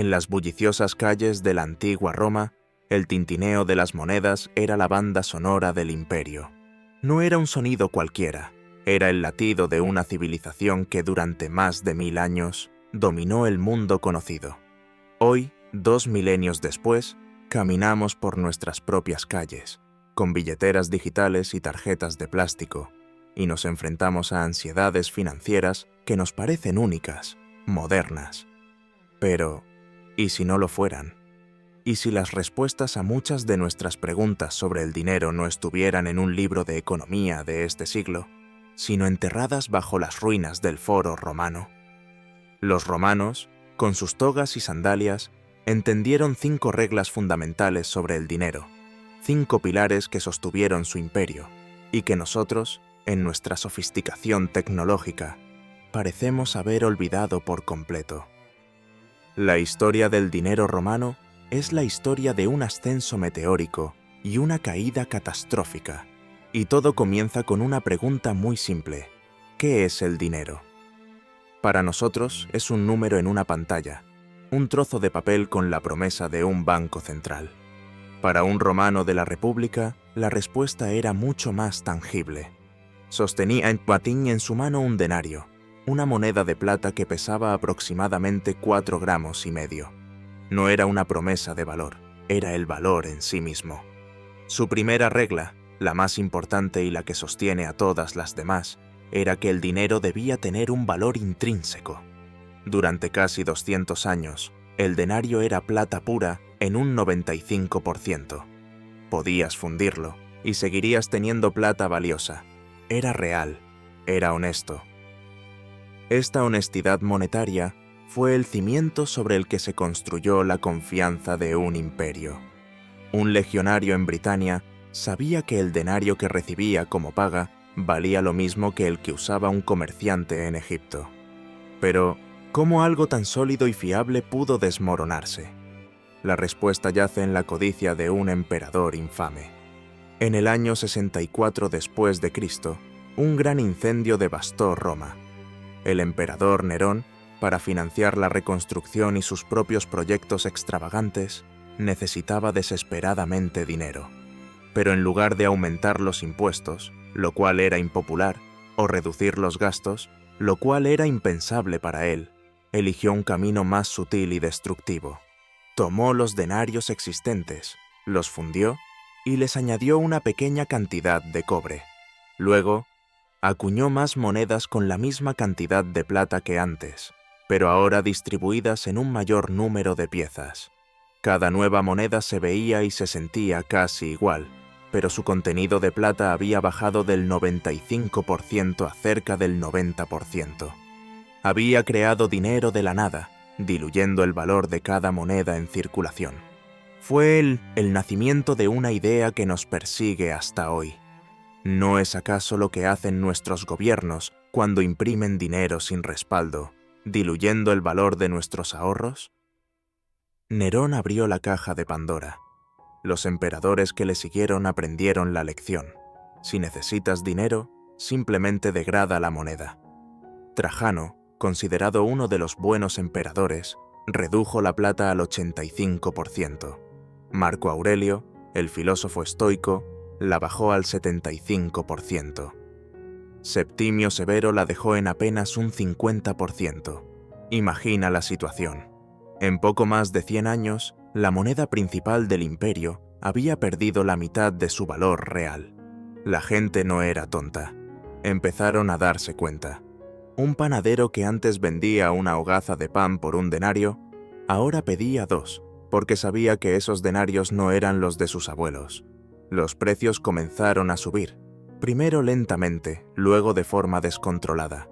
En las bulliciosas calles de la antigua Roma, el tintineo de las monedas era la banda sonora del imperio. No era un sonido cualquiera, era el latido de una civilización que durante más de 1000 años dominó el mundo conocido. Hoy, 2 milenios después, caminamos por nuestras propias calles, con billeteras digitales y tarjetas de plástico, y nos enfrentamos a ansiedades financieras que nos parecen únicas, modernas. Pero, ¿y si no lo fueran? ¿Y si las respuestas a muchas de nuestras preguntas sobre el dinero no estuvieran en un libro de economía de este siglo, sino enterradas bajo las ruinas del Foro Romano? Los romanos, con sus togas y sandalias, entendieron 5 reglas fundamentales sobre el dinero, 5 pilares que sostuvieron su imperio, y que nosotros, en nuestra sofisticación tecnológica, parecemos haber olvidado por completo. La historia del dinero romano es la historia de un ascenso meteórico y una caída catastrófica, y todo comienza con una pregunta muy simple: ¿qué es el dinero? Para nosotros es un número en una pantalla, un trozo de papel con la promesa de un banco central. Para un romano de la República, la respuesta era mucho más tangible. Sostenía en patín en su mano un denario, una moneda de plata que pesaba aproximadamente 4,5 gramos. No era una promesa de valor, era el valor en sí mismo. Su primera regla, la más importante y la que sostiene a todas las demás, era que el dinero debía tener un valor intrínseco. Durante casi 200 años, el denario era plata pura en un 95%. Podías fundirlo y seguirías teniendo plata valiosa. Era real, era honesto. Esta honestidad monetaria fue el cimiento sobre el que se construyó la confianza de un imperio. Un legionario en Britania sabía que el denario que recibía como paga valía lo mismo que el que usaba un comerciante en Egipto. Pero, ¿cómo algo tan sólido y fiable pudo desmoronarse? La respuesta yace en la codicia de un emperador infame. En el año 64 después de Cristo, un gran incendio devastó Roma. El emperador Nerón, para financiar la reconstrucción y sus propios proyectos extravagantes, necesitaba desesperadamente dinero. Pero en lugar de aumentar los impuestos, lo cual era impopular, o reducir los gastos, lo cual era impensable para él, eligió un camino más sutil y destructivo. Tomó los denarios existentes, los fundió y les añadió una pequeña cantidad de cobre. Luego, acuñó más monedas con la misma cantidad de plata que antes, pero ahora distribuidas en un mayor número de piezas. Cada nueva moneda se veía y se sentía casi igual, pero su contenido de plata había bajado del 95% a cerca del 90%. Había creado dinero de la nada, diluyendo el valor de cada moneda en circulación. Fue el nacimiento de una idea que nos persigue hasta hoy. ¿No es acaso lo que hacen nuestros gobiernos cuando imprimen dinero sin respaldo, diluyendo el valor de nuestros ahorros? Nerón abrió la caja de Pandora. Los emperadores que le siguieron aprendieron la lección. Si necesitas dinero, simplemente degrada la moneda. Trajano, considerado uno de los buenos emperadores, redujo la plata al 85%. Marco Aurelio, el filósofo estoico, la bajó al 75%. Septimio Severo la dejó en apenas un 50%. Imagina la situación. En poco más de 100 años, la moneda principal del imperio había perdido la mitad de su valor real. La gente no era tonta. Empezaron a darse cuenta. Un panadero que antes vendía una hogaza de pan por un denario, ahora pedía 2, porque sabía que esos denarios no eran los de sus abuelos. Los precios comenzaron a subir, primero lentamente, luego de forma descontrolada.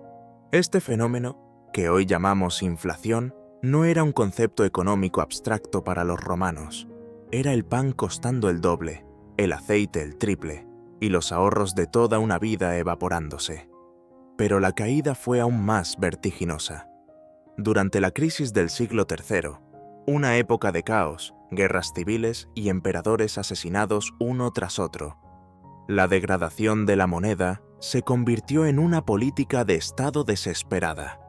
Este fenómeno, que hoy llamamos inflación, no era un concepto económico abstracto para los romanos. Era el pan costando el doble, el aceite el triple, y los ahorros de toda una vida evaporándose. Pero la caída fue aún más vertiginosa. Durante la crisis del siglo III, una época de caos, guerras civiles y emperadores asesinados uno tras otro, la degradación de la moneda se convirtió en una política de Estado desesperada.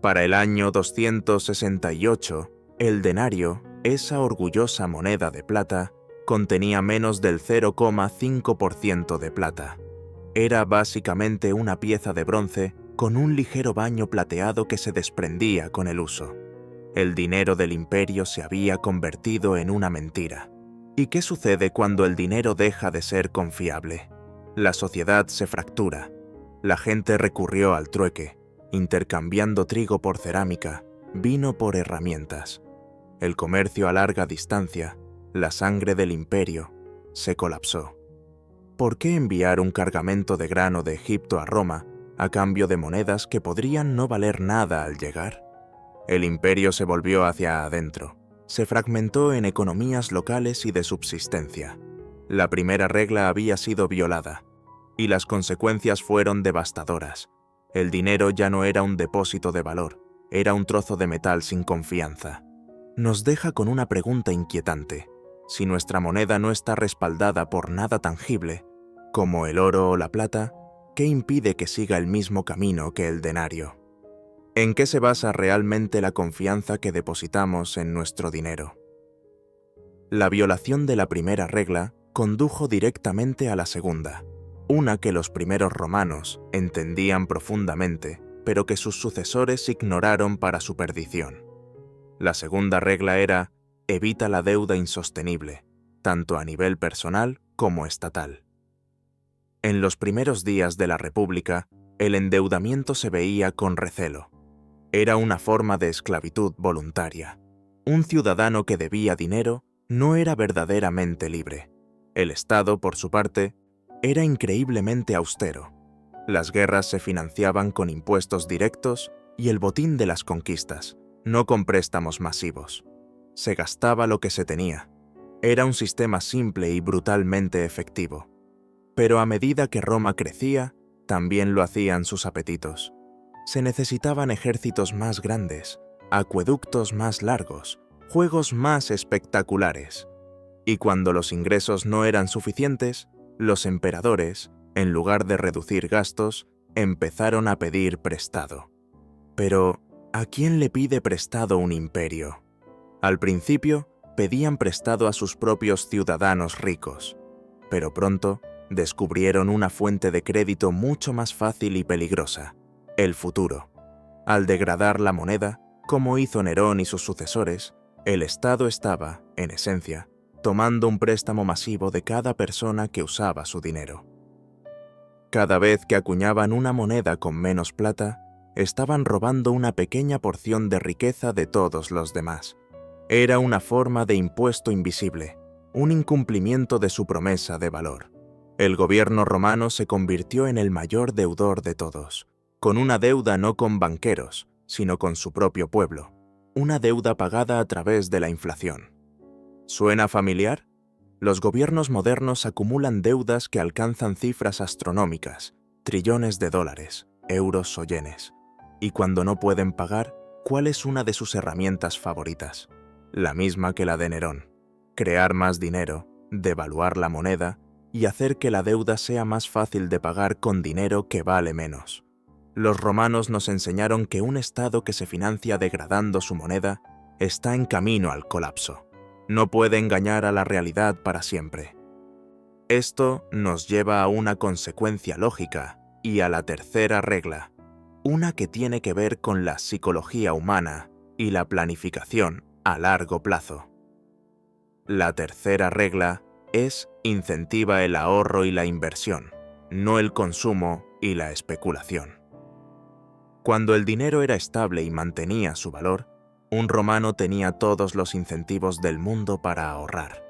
Para el año 268, El denario, esa orgullosa moneda de plata, contenía menos del 0,5% de plata. Era básicamente una pieza de bronce con un ligero baño plateado que se desprendía con el uso. El dinero del imperio se había convertido en una mentira. ¿Y qué sucede cuando el dinero deja de ser confiable? La sociedad se fractura. La gente recurrió al trueque, intercambiando trigo por cerámica, vino por herramientas. El comercio a larga distancia, la sangre del imperio, se colapsó. ¿Por qué enviar un cargamento de grano de Egipto a Roma a cambio de monedas que podrían no valer nada al llegar? El imperio se volvió hacia adentro. Se fragmentó en economías locales y de subsistencia. La primera regla había sido violada, y las consecuencias fueron devastadoras. El dinero ya no era un depósito de valor, era un trozo de metal sin confianza. Nos deja con una pregunta inquietante. Si nuestra moneda no está respaldada por nada tangible, como el oro o la plata, ¿qué impide que siga el mismo camino que el denario? ¿En qué se basa realmente la confianza que depositamos en nuestro dinero? La violación de la primera regla condujo directamente a la segunda, una que los primeros romanos entendían profundamente, pero que sus sucesores ignoraron para su perdición. La segunda regla era: evita la deuda insostenible, tanto a nivel personal como estatal. En los primeros días de la República, el endeudamiento se veía con recelo. Era una forma de esclavitud voluntaria. Un ciudadano que debía dinero no era verdaderamente libre. El Estado, por su parte, era increíblemente austero. Las guerras se financiaban con impuestos directos y el botín de las conquistas, no con préstamos masivos. Se gastaba lo que se tenía. Era un sistema simple y brutalmente efectivo. Pero a medida que Roma crecía, también lo hacían sus apetitos. Se necesitaban ejércitos más grandes, acueductos más largos, juegos más espectaculares. Y cuando los ingresos no eran suficientes, los emperadores, en lugar de reducir gastos, empezaron a pedir prestado. Pero, ¿a quién le pide prestado un imperio? Al principio, pedían prestado a sus propios ciudadanos ricos, pero pronto descubrieron una fuente de crédito mucho más fácil y peligrosa: el futuro. Al degradar la moneda, como hizo Nerón y sus sucesores, el Estado estaba, en esencia, tomando un préstamo masivo de cada persona que usaba su dinero. Cada vez que acuñaban una moneda con menos plata, estaban robando una pequeña porción de riqueza de todos los demás. Era una forma de impuesto invisible, un incumplimiento de su promesa de valor. El gobierno romano se convirtió en el mayor deudor de todos, con una deuda no con banqueros, sino con su propio pueblo, una deuda pagada a través de la inflación. ¿Suena familiar? Los gobiernos modernos acumulan deudas que alcanzan cifras astronómicas, trillones de dólares, euros o yenes. Y cuando no pueden pagar, ¿cuál es una de sus herramientas favoritas? La misma que la de Nerón: crear más dinero, devaluar la moneda y hacer que la deuda sea más fácil de pagar con dinero que vale menos. Los romanos nos enseñaron que un Estado que se financia degradando su moneda está en camino al colapso. No puede engañar a la realidad para siempre. Esto nos lleva a una consecuencia lógica y a la tercera regla, una que tiene que ver con la psicología humana y la planificación a largo plazo. La tercera regla es: incentiva el ahorro y la inversión, no el consumo y la especulación. Cuando el dinero era estable y mantenía su valor, un romano tenía todos los incentivos del mundo para ahorrar.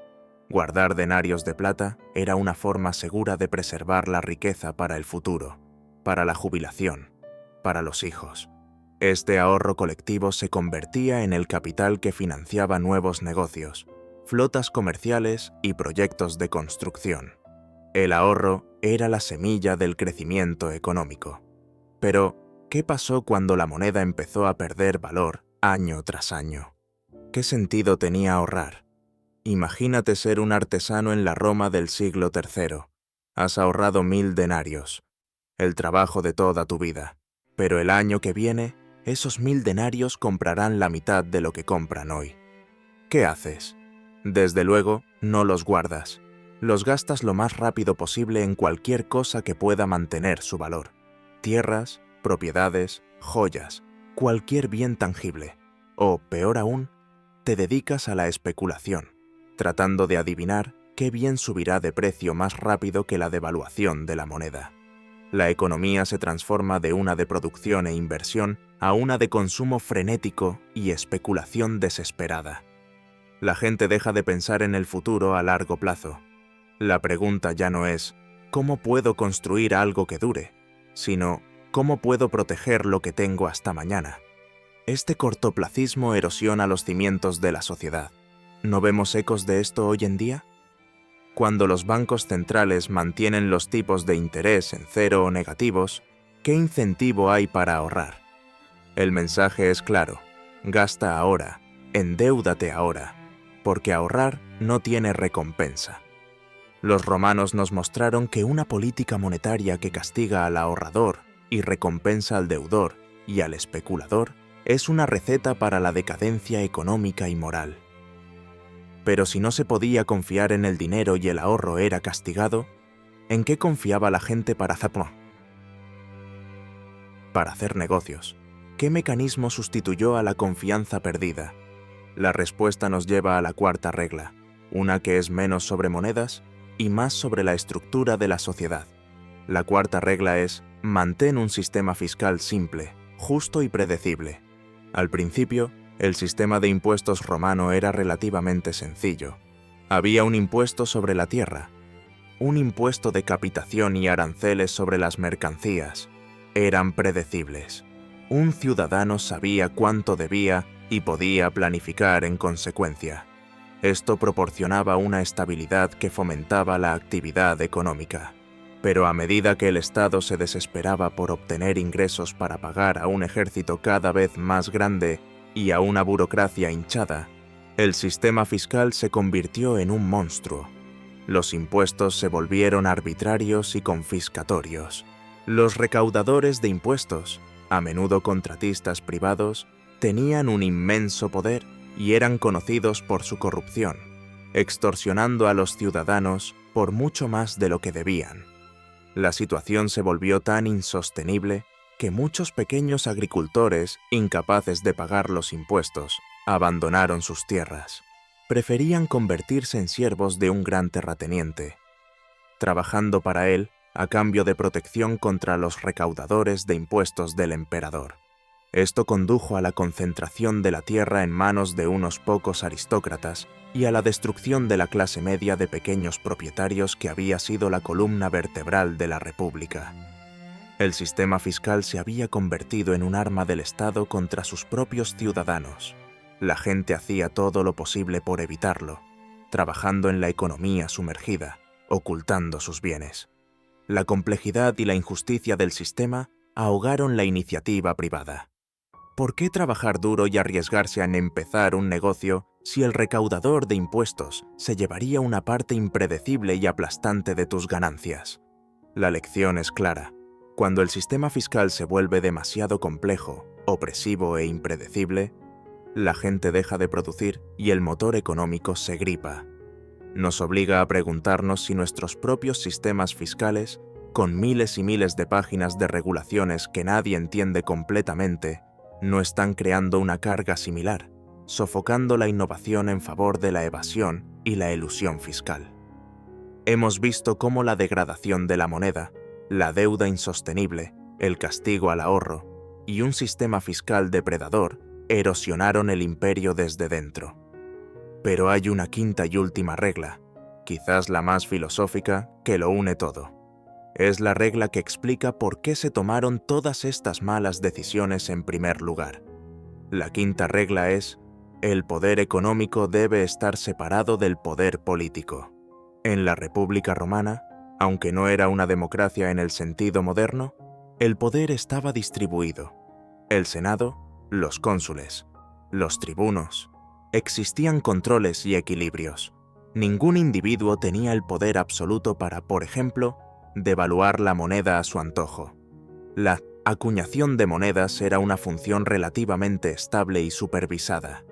Guardar denarios de plata era una forma segura de preservar la riqueza para el futuro, para la jubilación, para los hijos. Este ahorro colectivo se convertía en el capital que financiaba nuevos negocios, flotas comerciales y proyectos de construcción. El ahorro era la semilla del crecimiento económico. Pero, ¿qué pasó cuando la moneda empezó a perder valor año tras año? ¿Qué sentido tenía ahorrar? Imagínate ser un artesano en la Roma del siglo III. Has ahorrado 1000 denarios, el trabajo de toda tu vida. Pero el año que viene, esos 1000 denarios comprarán la mitad de lo que compran hoy. ¿Qué haces? Desde luego, no los guardas. Los gastas lo más rápido posible en cualquier cosa que pueda mantener su valor. Tierras, propiedades, joyas, cualquier bien tangible. O, peor aún, te dedicas a la especulación, tratando de adivinar qué bien subirá de precio más rápido que la devaluación de la moneda. La economía se transforma de una de producción e inversión a una de consumo frenético y especulación desesperada. La gente deja de pensar en el futuro a largo plazo. La pregunta ya no es ¿cómo puedo construir algo que dure?, sino ¿cómo puedo proteger lo que tengo hasta mañana? Este cortoplacismo erosiona los cimientos de la sociedad. ¿No vemos ecos de esto hoy en día? Cuando los bancos centrales mantienen los tipos de interés en cero o negativos, ¿qué incentivo hay para ahorrar? El mensaje es claro: gasta ahora, endeúdate ahora, porque ahorrar no tiene recompensa. Los romanos nos mostraron que una política monetaria que castiga al ahorrador y recompensa al deudor y al especulador es una receta para la decadencia económica y moral. Pero si no se podía confiar en el dinero y el ahorro era castigado, ¿en qué confiaba la gente para hacer negocios? ¿Qué mecanismo sustituyó a la confianza perdida? La respuesta nos lleva a la cuarta regla, una que es menos sobre monedas y más sobre la estructura de la sociedad. La cuarta regla es: mantén un sistema fiscal simple, justo y predecible. Al principio, el sistema de impuestos romano era relativamente sencillo. Había un impuesto sobre la tierra, un impuesto de capitación y aranceles sobre las mercancías. Eran predecibles. Un ciudadano sabía cuánto debía y podía planificar en consecuencia. Esto proporcionaba una estabilidad que fomentaba la actividad económica. Pero a medida que el Estado se desesperaba por obtener ingresos para pagar a un ejército cada vez más grande y a una burocracia hinchada, el sistema fiscal se convirtió en un monstruo. Los impuestos se volvieron arbitrarios y confiscatorios. Los recaudadores de impuestos, a menudo contratistas privados, tenían un inmenso poder y eran conocidos por su corrupción, extorsionando a los ciudadanos por mucho más de lo que debían. La situación se volvió tan insostenible que muchos pequeños agricultores, incapaces de pagar los impuestos, abandonaron sus tierras. Preferían convertirse en siervos de un gran terrateniente, trabajando para él a cambio de protección contra los recaudadores de impuestos del emperador. Esto condujo a la concentración de la tierra en manos de unos pocos aristócratas y a la destrucción de la clase media de pequeños propietarios que había sido la columna vertebral de la República. El sistema fiscal se había convertido en un arma del Estado contra sus propios ciudadanos. La gente hacía todo lo posible por evitarlo, trabajando en la economía sumergida, ocultando sus bienes. La complejidad y la injusticia del sistema ahogaron la iniciativa privada. ¿Por qué trabajar duro y arriesgarse en empezar un negocio si el recaudador de impuestos se llevaría una parte impredecible y aplastante de tus ganancias? La lección es clara. Cuando el sistema fiscal se vuelve demasiado complejo, opresivo e impredecible, la gente deja de producir y el motor económico se gripa. Nos obliga a preguntarnos si nuestros propios sistemas fiscales, con miles y miles de páginas de regulaciones que nadie entiende completamente, no están creando una carga similar, sofocando la innovación en favor de la evasión y la elusión fiscal. Hemos visto cómo la degradación de la moneda, la deuda insostenible, el castigo al ahorro y un sistema fiscal depredador erosionaron el imperio desde dentro. Pero hay una quinta y última regla, quizás la más filosófica, que lo une todo. Es la regla que explica por qué se tomaron todas estas malas decisiones en primer lugar. La quinta regla es: el poder económico debe estar separado del poder político. En la República Romana, aunque no era una democracia en el sentido moderno, el poder estaba distribuido. El Senado, los cónsules, los tribunos. Existían controles y equilibrios. Ningún individuo tenía el poder absoluto para, por ejemplo, devaluar la moneda a su antojo. La acuñación de monedas era una función relativamente estable y supervisada.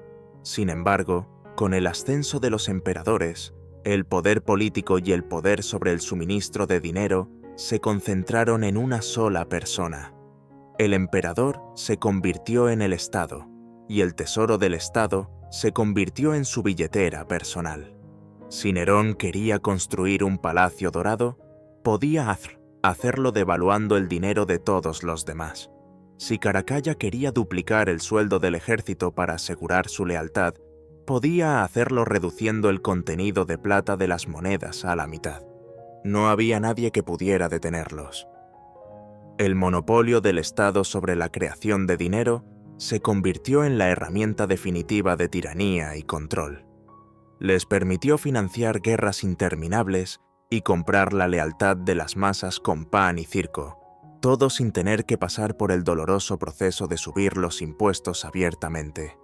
Sin embargo, con el ascenso de los emperadores, el poder político y el poder sobre el suministro de dinero se concentraron en una sola persona. El emperador se convirtió en el Estado, y el tesoro del Estado se convirtió en su billetera personal. Si Nerón quería construir un palacio dorado, podía hacerlo devaluando el dinero de todos los demás. Si Caracalla quería duplicar el sueldo del ejército para asegurar su lealtad, podía hacerlo reduciendo el contenido de plata de las monedas a la mitad. No había nadie que pudiera detenerlos. El monopolio del Estado sobre la creación de dinero se convirtió en la herramienta definitiva de tiranía y control. Les permitió financiar guerras interminables y comprar la lealtad de las masas con pan y circo, todo sin tener que pasar por el doloroso proceso de subir los impuestos abiertamente.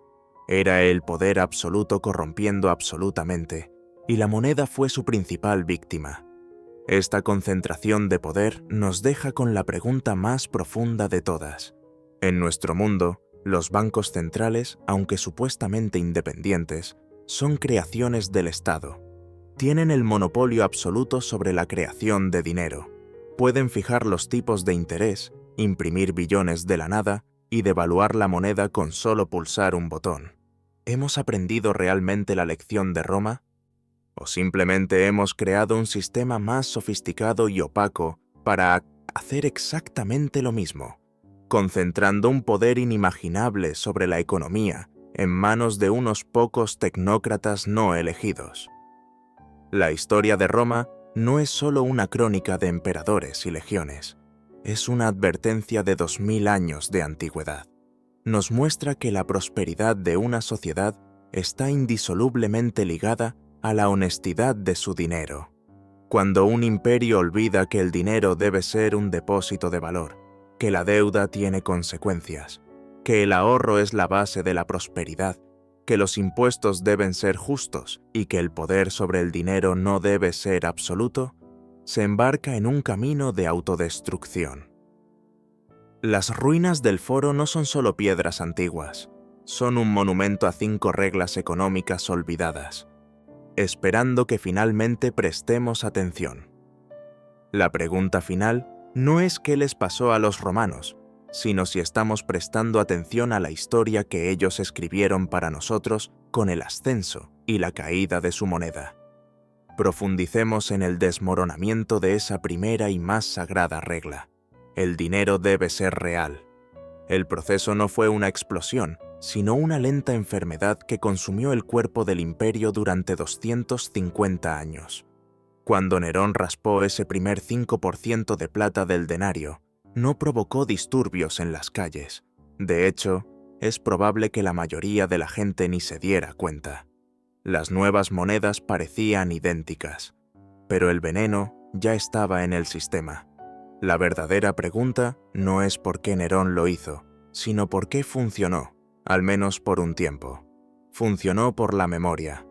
Era el poder absoluto corrompiendo absolutamente, y la moneda fue su principal víctima. Esta concentración de poder nos deja con la pregunta más profunda de todas. En nuestro mundo, los bancos centrales, aunque supuestamente independientes, son creaciones del Estado. Tienen el monopolio absoluto sobre la creación de dinero. Pueden fijar los tipos de interés, imprimir billones de la nada y devaluar la moneda con solo pulsar un botón. ¿Hemos aprendido realmente la lección de Roma? ¿O simplemente hemos creado un sistema más sofisticado y opaco para hacer exactamente lo mismo, concentrando un poder inimaginable sobre la economía en manos de unos pocos tecnócratas no elegidos? La historia de Roma no es solo una crónica de emperadores y legiones, es una advertencia de 2000 años de antigüedad. Nos muestra que la prosperidad de una sociedad está indisolublemente ligada a la honestidad de su dinero. Cuando un imperio olvida que el dinero debe ser un depósito de valor, que la deuda tiene consecuencias, que el ahorro es la base de la prosperidad, que los impuestos deben ser justos y que el poder sobre el dinero no debe ser absoluto, se embarca en un camino de autodestrucción. Las ruinas del Foro no son solo piedras antiguas, son un monumento a 5 reglas económicas olvidadas, esperando que finalmente prestemos atención. La pregunta final no es qué les pasó a los romanos, sino si estamos prestando atención a la historia que ellos escribieron para nosotros con el ascenso y la caída de su moneda. Profundicemos en el desmoronamiento de esa primera y más sagrada regla. El dinero debe ser real. El proceso no fue una explosión, sino una lenta enfermedad que consumió el cuerpo del imperio durante 250 años. Cuando Nerón raspó ese primer 5% de plata del denario, no provocó disturbios en las calles. De hecho, es probable que la mayoría de la gente ni se diera cuenta. Las nuevas monedas parecían idénticas, pero el veneno ya estaba en el sistema. La verdadera pregunta no es por qué Nerón lo hizo, sino por qué funcionó, al menos por un tiempo. Funcionó por la memoria.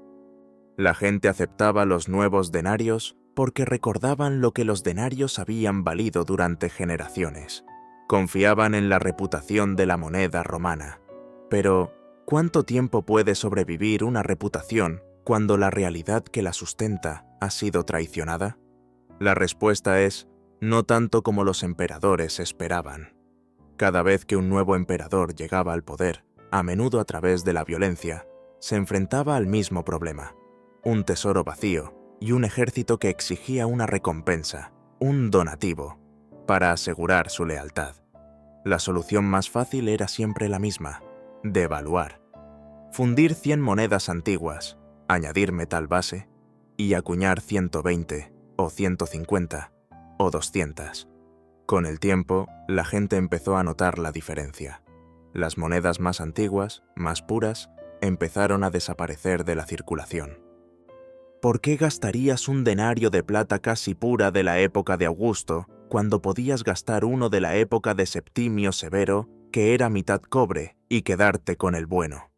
La gente aceptaba los nuevos denarios porque recordaban lo que los denarios habían valido durante generaciones. Confiaban en la reputación de la moneda romana. Pero, ¿cuánto tiempo puede sobrevivir una reputación cuando la realidad que la sustenta ha sido traicionada? La respuesta es, no tanto como los emperadores esperaban. Cada vez que un nuevo emperador llegaba al poder, a menudo a través de la violencia, se enfrentaba al mismo problema: un tesoro vacío y un ejército que exigía una recompensa, un donativo, para asegurar su lealtad. La solución más fácil era siempre la misma: devaluar. Fundir 100 monedas antiguas, añadir metal base y acuñar 120 o 150 o 200. Con el tiempo, la gente empezó a notar la diferencia. Las monedas más antiguas, más puras, empezaron a desaparecer de la circulación. ¿Por qué gastarías un denario de plata casi pura de la época de Augusto cuando podías gastar uno de la época de Septimio Severo, que era mitad cobre, y quedarte con el bueno?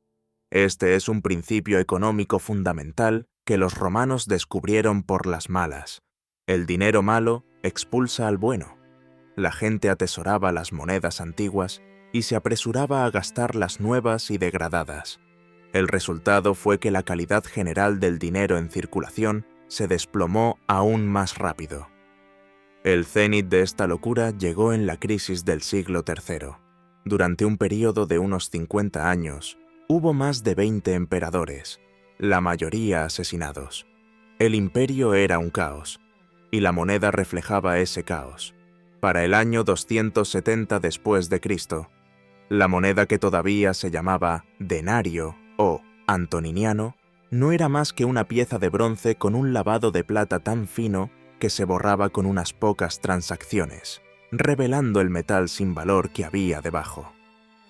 Este es un principio económico fundamental que los romanos descubrieron por las malas. El dinero malo expulsa al bueno. La gente atesoraba las monedas antiguas y se apresuraba a gastar las nuevas y degradadas. El resultado fue que la calidad general del dinero en circulación se desplomó aún más rápido. El cénit de esta locura llegó en la crisis del siglo III. Durante un período de unos 50 años, hubo más de 20 emperadores, la mayoría asesinados. El imperio era un caos, y la moneda reflejaba ese caos. Para el año 270 después de Cristo, la moneda, que todavía se llamaba denario o antoniniano, no era más que una pieza de bronce con un lavado de plata tan fino que se borraba con unas pocas transacciones, revelando el metal sin valor que había debajo.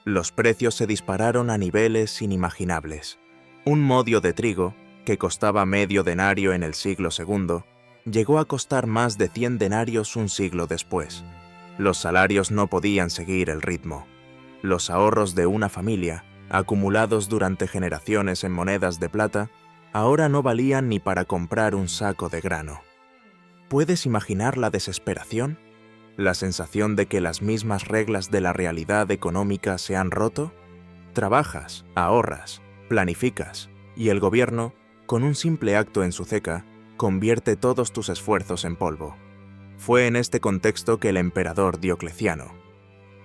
Los precios se dispararon a niveles inimaginables. Un modio de trigo, que costaba medio denario en el siglo II, llegó a costar más de 100 denarios un siglo después. Los salarios no podían seguir el ritmo. Los ahorros de una familia, acumulados durante generaciones en monedas de plata, ahora no valían ni para comprar un saco de grano. ¿Puedes imaginar la desesperación? ¿La sensación de que las mismas reglas de la realidad económica se han roto? Trabajas, ahorras, planificas, y el gobierno, con un simple acto en su ceca, convierte todos tus esfuerzos en polvo. Fue en este contexto que el emperador Diocleciano,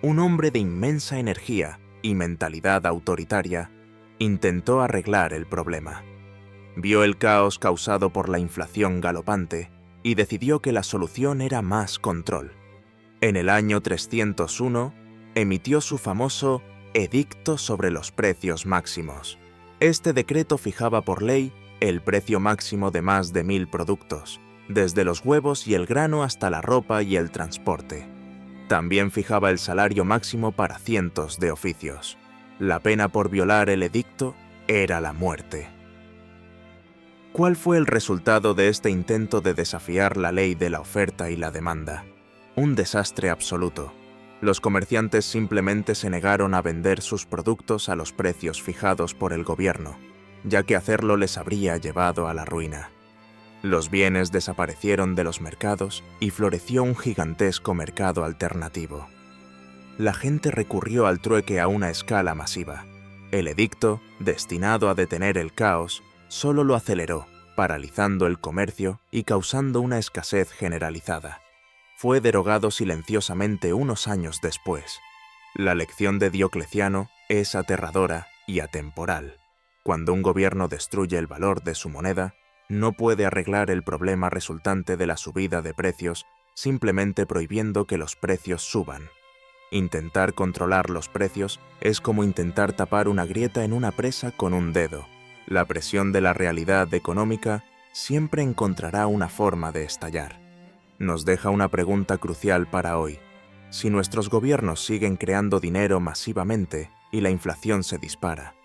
un hombre de inmensa energía y mentalidad autoritaria, intentó arreglar el problema. Vio el caos causado por la inflación galopante y decidió que la solución era más control. En el año 301, emitió su famoso Edicto sobre los precios máximos. Este decreto fijaba por ley el precio máximo de más de 1000 productos, desde los huevos y el grano hasta la ropa y el transporte. También fijaba el salario máximo para cientos de oficios. La pena por violar el edicto era la muerte. ¿Cuál fue el resultado de este intento de desafiar la ley de la oferta y la demanda? Un desastre absoluto. Los comerciantes simplemente se negaron a vender sus productos a los precios fijados por el gobierno, ya que hacerlo les habría llevado a la ruina. Los bienes desaparecieron de los mercados y floreció un gigantesco mercado alternativo. La gente recurrió al trueque a una escala masiva. El edicto, destinado a detener el caos, solo lo aceleró, paralizando el comercio y causando una escasez generalizada. Fue derogado silenciosamente unos años después. La lección de Diocleciano es aterradora y atemporal. Cuando un gobierno destruye el valor de su moneda, no puede arreglar el problema resultante de la subida de precios simplemente prohibiendo que los precios suban. Intentar controlar los precios es como intentar tapar una grieta en una presa con un dedo. La presión de la realidad económica siempre encontrará una forma de estallar. Nos deja una pregunta crucial para hoy. Si nuestros gobiernos siguen creando dinero masivamente y la inflación se dispara,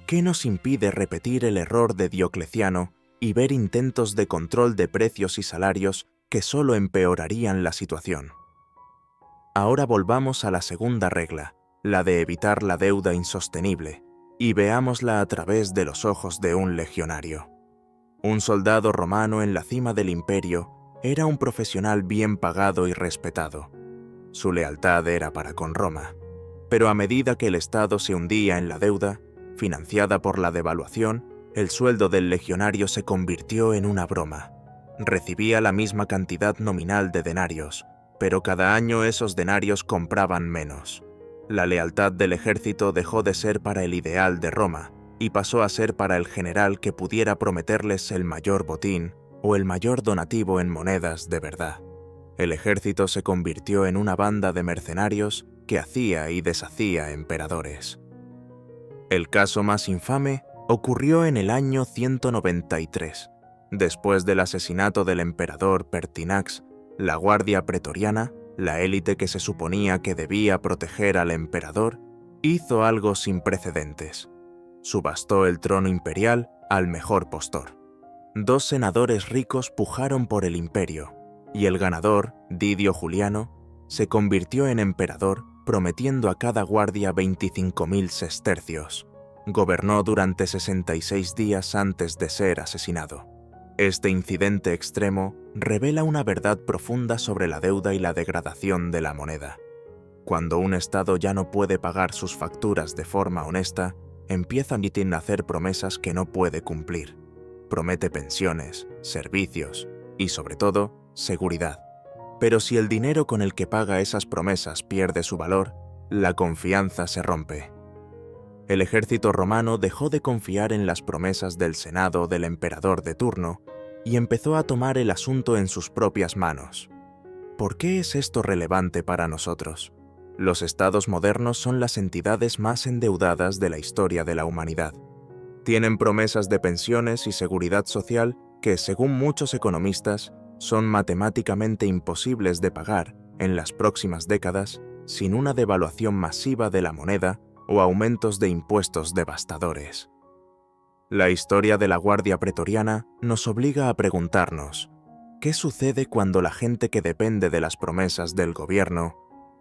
¿qué nos impide repetir el error de Diocleciano y ver intentos de control de precios y salarios que solo empeorarían la situación? Ahora volvamos a la segunda regla, la de evitar la deuda insostenible, y veámosla a través de los ojos de un legionario. Un soldado romano en la cima del imperio era un profesional bien pagado y respetado. Su lealtad era para con Roma, pero a medida que el Estado se hundía en la deuda, financiada por la devaluación, el sueldo del legionario se convirtió en una broma. Recibía la misma cantidad nominal de denarios, pero cada año esos denarios compraban menos. La lealtad del ejército dejó de ser para el ideal de Roma y pasó a ser para el general que pudiera prometerles el mayor botín o el mayor donativo en monedas de verdad. El ejército se convirtió en una banda de mercenarios que hacía y deshacía emperadores. El caso más infame ocurrió en el año 193. Después del asesinato del emperador Pertinax, la guardia pretoriana, la élite que se suponía que debía proteger al emperador, hizo algo sin precedentes. Subastó el trono imperial al mejor postor. 2 senadores ricos pujaron por el imperio, y el ganador, Didio Juliano, se convirtió en emperador prometiendo a cada guardia 25.000 sestercios. Gobernó durante 66 días antes de ser asesinado. Este incidente extremo revela una verdad profunda sobre la deuda y la degradación de la moneda. Cuando un Estado ya no puede pagar sus facturas de forma honesta, empieza a hacer promesas que no puede cumplir. Promete pensiones, servicios y, sobre todo, seguridad. Pero si el dinero con el que paga esas promesas pierde su valor, la confianza se rompe. El ejército romano dejó de confiar en las promesas del Senado del emperador de turno y empezó a tomar el asunto en sus propias manos. ¿Por qué es esto relevante para nosotros? Los estados modernos son las entidades más endeudadas de la historia de la humanidad. Tienen promesas de pensiones y seguridad social que, según muchos economistas, son matemáticamente imposibles de pagar en las próximas décadas sin una devaluación masiva de la moneda o aumentos de impuestos devastadores. La historia de la Guardia Pretoriana nos obliga a preguntarnos, ¿qué sucede cuando la gente que depende de las promesas del gobierno,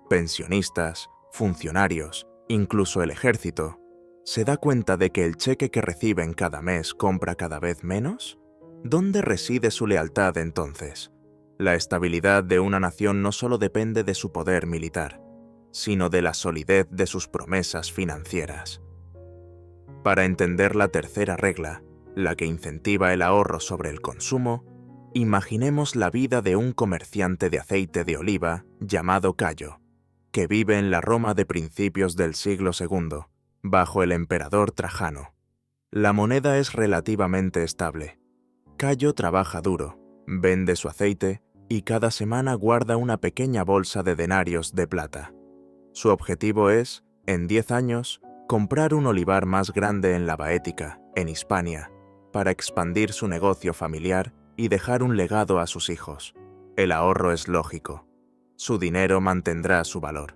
pensionistas, funcionarios, incluso el ejército, se da cuenta de que el cheque que reciben cada mes compra cada vez menos? ¿Dónde reside su lealtad entonces? La estabilidad de una nación no solo depende de su poder militar, sino de la solidez de sus promesas financieras. Para entender la tercera regla, la que incentiva el ahorro sobre el consumo, imaginemos la vida de un comerciante de aceite de oliva llamado Cayo, que vive en la Roma de principios del siglo II, bajo el emperador Trajano. La moneda es relativamente estable. Cayo trabaja duro, vende su aceite y cada semana guarda una pequeña bolsa de denarios de plata. Su objetivo es, en 10 años, comprar un olivar más grande en la Baética, en Hispania, para expandir su negocio familiar y dejar un legado a sus hijos. El ahorro es lógico. Su dinero mantendrá su valor.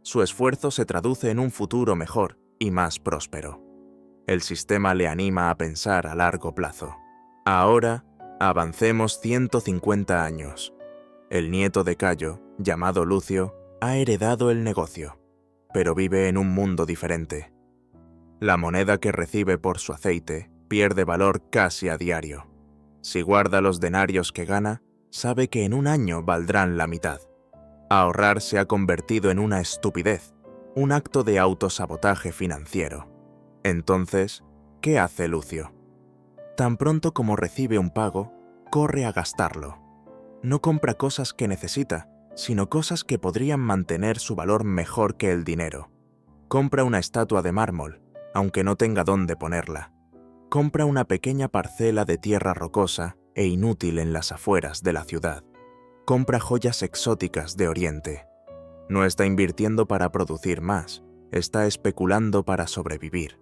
Su esfuerzo se traduce en un futuro mejor y más próspero. El sistema le anima a pensar a largo plazo. Ahora, avancemos 150 años. El nieto de Cayo, llamado Lucio, ha heredado el negocio, pero vive en un mundo diferente. La moneda que recibe por su aceite pierde valor casi a diario. Si guarda los denarios que gana, sabe que en un año valdrán la mitad. Ahorrar se ha convertido en una estupidez, un acto de autosabotaje financiero. Entonces, ¿qué hace Lucio? Tan pronto como recibe un pago, corre a gastarlo. No compra cosas que necesita, sino cosas que podrían mantener su valor mejor que el dinero. Compra una estatua de mármol, aunque no tenga dónde ponerla. Compra una pequeña parcela de tierra rocosa e inútil en las afueras de la ciudad. Compra joyas exóticas de Oriente. No está invirtiendo para producir más, está especulando para sobrevivir.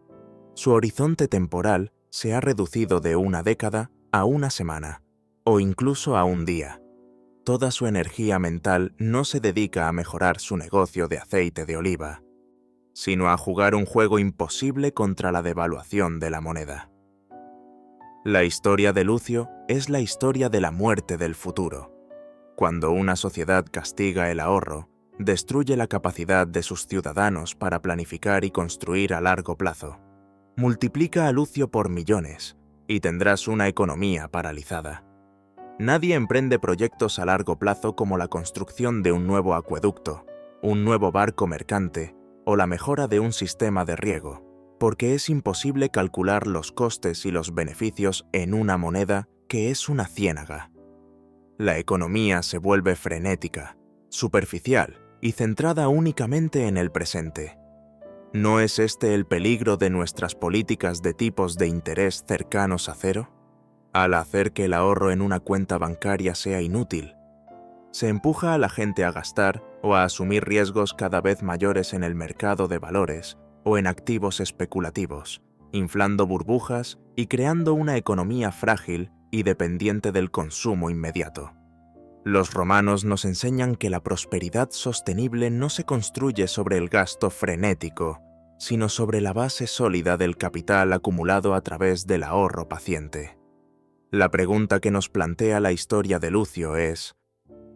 Su horizonte temporal se ha reducido de una década a una semana, o incluso a un día. Toda su energía mental no se dedica a mejorar su negocio de aceite de oliva, sino a jugar un juego imposible contra la devaluación de la moneda. La historia de Lucio es la historia de la muerte del futuro. Cuando una sociedad castiga el ahorro, destruye la capacidad de sus ciudadanos para planificar y construir a largo plazo. Multiplica a Lucio por millones y tendrás una economía paralizada. Nadie emprende proyectos a largo plazo como la construcción de un nuevo acueducto, un nuevo barco mercante o la mejora de un sistema de riego, porque es imposible calcular los costes y los beneficios en una moneda que es una ciénaga. La economía se vuelve frenética, superficial y centrada únicamente en el presente. ¿No es este el peligro de nuestras políticas de tipos de interés cercanos a cero? Al hacer que el ahorro en una cuenta bancaria sea inútil, se empuja a la gente a gastar o a asumir riesgos cada vez mayores en el mercado de valores o en activos especulativos, inflando burbujas y creando una economía frágil y dependiente del consumo inmediato. Los romanos nos enseñan que la prosperidad sostenible no se construye sobre el gasto frenético, sino sobre la base sólida del capital acumulado a través del ahorro paciente. La pregunta que nos plantea la historia de Lucio es: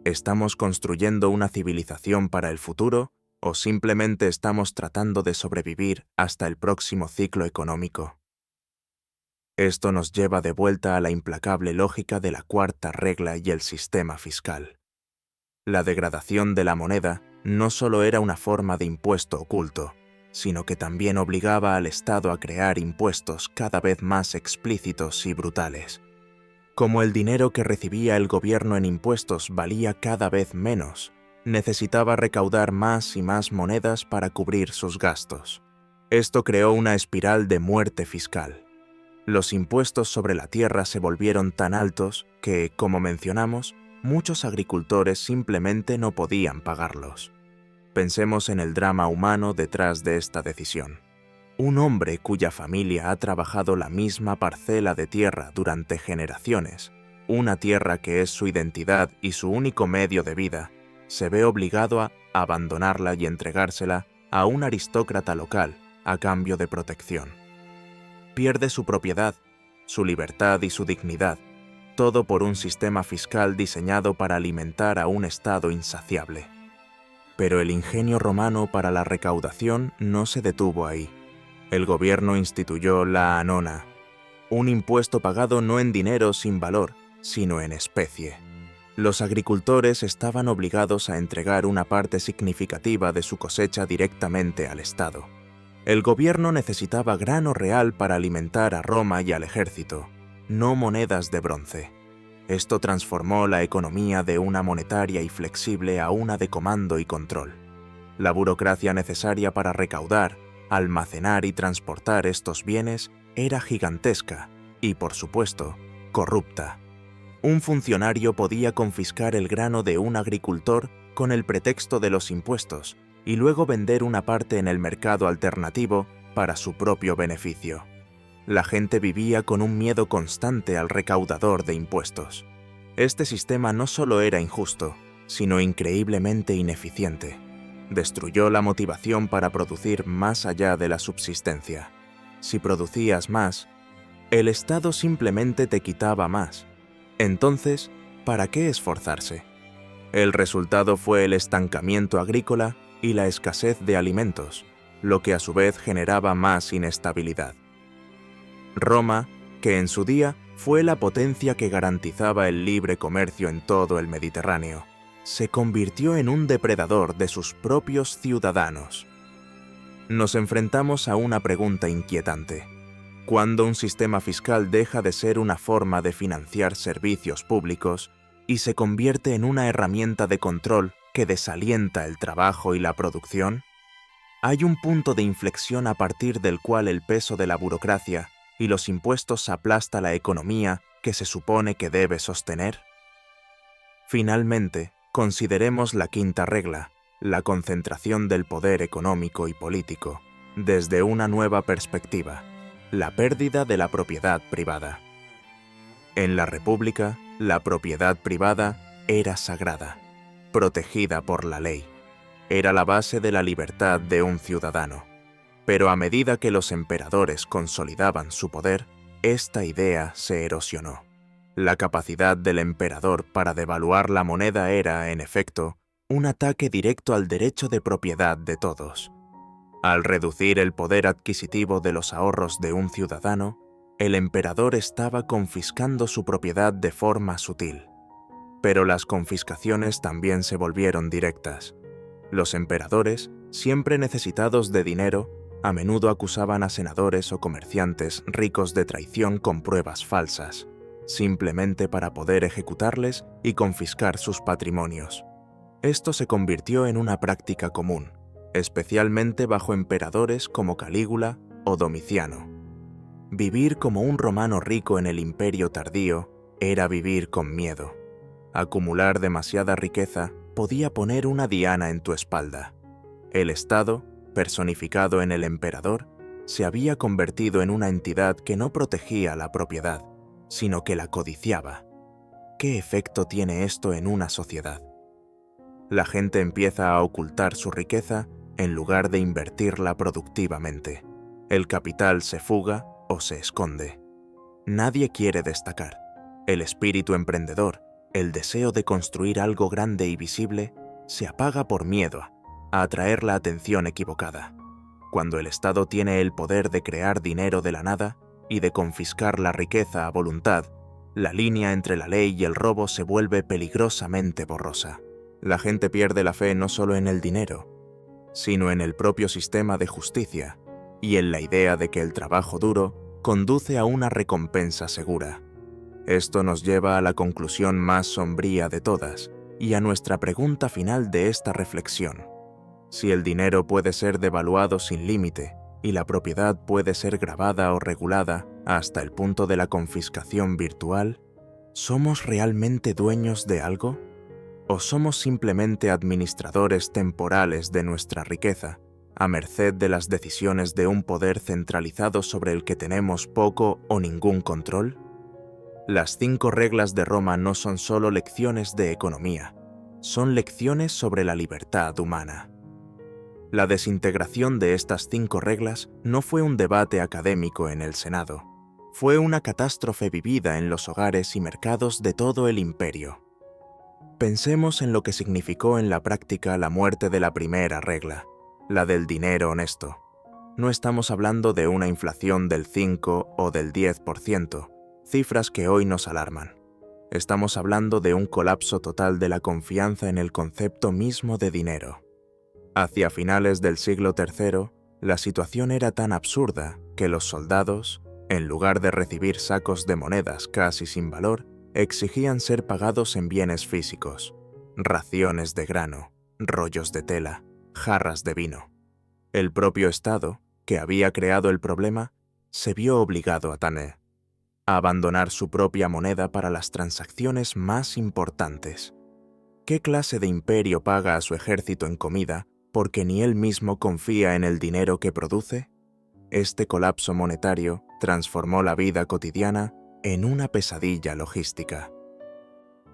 ¿estamos construyendo una civilización para el futuro o simplemente estamos tratando de sobrevivir hasta el próximo ciclo económico? Esto nos lleva de vuelta a la implacable lógica de la cuarta regla y el sistema fiscal. La degradación de la moneda no solo era una forma de impuesto oculto, sino que también obligaba al Estado a crear impuestos cada vez más explícitos y brutales. Como el dinero que recibía el gobierno en impuestos valía cada vez menos, necesitaba recaudar más y más monedas para cubrir sus gastos. Esto creó una espiral de muerte fiscal. Los impuestos sobre la tierra se volvieron tan altos que, como mencionamos, muchos agricultores simplemente no podían pagarlos. Pensemos en el drama humano detrás de esta decisión. Un hombre cuya familia ha trabajado la misma parcela de tierra durante generaciones, una tierra que es su identidad y su único medio de vida, se ve obligado a abandonarla y entregársela a un aristócrata local a cambio de protección. Pierde su propiedad, su libertad y su dignidad, todo por un sistema fiscal diseñado para alimentar a un Estado insaciable. Pero el ingenio romano para la recaudación no se detuvo ahí. El gobierno instituyó la anona, un impuesto pagado no en dinero sin valor, sino en especie. Los agricultores estaban obligados a entregar una parte significativa de su cosecha directamente al Estado. El gobierno necesitaba grano real para alimentar a Roma y al ejército, no monedas de bronce. Esto transformó la economía de una monetaria y flexible a una de comando y control. La burocracia necesaria para recaudar, almacenar y transportar estos bienes era gigantesca y, por supuesto, corrupta. Un funcionario podía confiscar el grano de un agricultor con el pretexto de los impuestos y luego vender una parte en el mercado alternativo para su propio beneficio. La gente vivía con un miedo constante al recaudador de impuestos. Este sistema no solo era injusto, sino increíblemente ineficiente. Destruyó la motivación para producir más allá de la subsistencia. Si producías más, el Estado simplemente te quitaba más. Entonces, ¿para qué esforzarse? El resultado fue el estancamiento agrícola y la escasez de alimentos, lo que a su vez generaba más inestabilidad. Roma, que en su día fue la potencia que garantizaba el libre comercio en todo el Mediterráneo, se convirtió en un depredador de sus propios ciudadanos. Nos enfrentamos a una pregunta inquietante. ¿Cuándo un sistema fiscal deja de ser una forma de financiar servicios públicos y se convierte en una herramienta de control que desalienta el trabajo y la producción? ¿Hay un punto de inflexión a partir del cual el peso de la burocracia y los impuestos aplasta la economía que se supone que debe sostener? Finalmente, consideremos la quinta regla, la concentración del poder económico y político, desde una nueva perspectiva, la pérdida de la propiedad privada. En la República, la propiedad privada era sagrada, protegida por la ley. Era la base de la libertad de un ciudadano. Pero a medida que los emperadores consolidaban su poder, esta idea se erosionó. La capacidad del emperador para devaluar la moneda era, en efecto, un ataque directo al derecho de propiedad de todos. Al reducir el poder adquisitivo de los ahorros de un ciudadano, el emperador estaba confiscando su propiedad de forma sutil. Pero las confiscaciones también se volvieron directas. Los emperadores, siempre necesitados de dinero, a menudo acusaban a senadores o comerciantes ricos de traición con pruebas falsas, simplemente para poder ejecutarles y confiscar sus patrimonios. Esto se convirtió en una práctica común, especialmente bajo emperadores como Calígula o Domiciano. Vivir como un romano rico en el Imperio tardío era vivir con miedo. Acumular demasiada riqueza podía poner una diana en tu espalda. El Estado, personificado en el emperador, se había convertido en una entidad que no protegía la propiedad, sino que la codiciaba. ¿Qué efecto tiene esto en una sociedad? La gente empieza a ocultar su riqueza en lugar de invertirla productivamente. El capital se fuga o se esconde. Nadie quiere destacar. El espíritu emprendedor, el deseo de construir algo grande y visible, se apaga por miedo a atraer la atención equivocada. Cuando el Estado tiene el poder de crear dinero de la nada, y de confiscar la riqueza a voluntad, la línea entre la ley y el robo se vuelve peligrosamente borrosa. La gente pierde la fe no solo en el dinero, sino en el propio sistema de justicia y en la idea de que el trabajo duro conduce a una recompensa segura. Esto nos lleva a la conclusión más sombría de todas y a nuestra pregunta final de esta reflexión. Si el dinero puede ser devaluado sin límite y la propiedad puede ser gravada o regulada hasta el punto de la confiscación virtual, ¿somos realmente dueños de algo? ¿O somos simplemente administradores temporales de nuestra riqueza, a merced de las decisiones de un poder centralizado sobre el que tenemos poco o ningún control? Las 5 reglas de Roma no son solo lecciones de economía, son lecciones sobre la libertad humana. La desintegración de estas 5 reglas no fue un debate académico en el Senado, fue una catástrofe vivida en los hogares y mercados de todo el imperio. Pensemos en lo que significó en la práctica la muerte de la primera regla, la del dinero honesto. No estamos hablando de una inflación del 5 o del 10%, cifras que hoy nos alarman. Estamos hablando de un colapso total de la confianza en el concepto mismo de dinero. Hacia finales del siglo III, la situación era tan absurda que los soldados, en lugar de recibir sacos de monedas casi sin valor, exigían ser pagados en bienes físicos, raciones de grano, rollos de tela, jarras de vino. El propio Estado, que había creado el problema, se vio obligado a abandonar su propia moneda para las transacciones más importantes. ¿Qué clase de imperio paga a su ejército en comida porque ni él mismo confía en el dinero que produce? Este colapso monetario transformó la vida cotidiana en una pesadilla logística.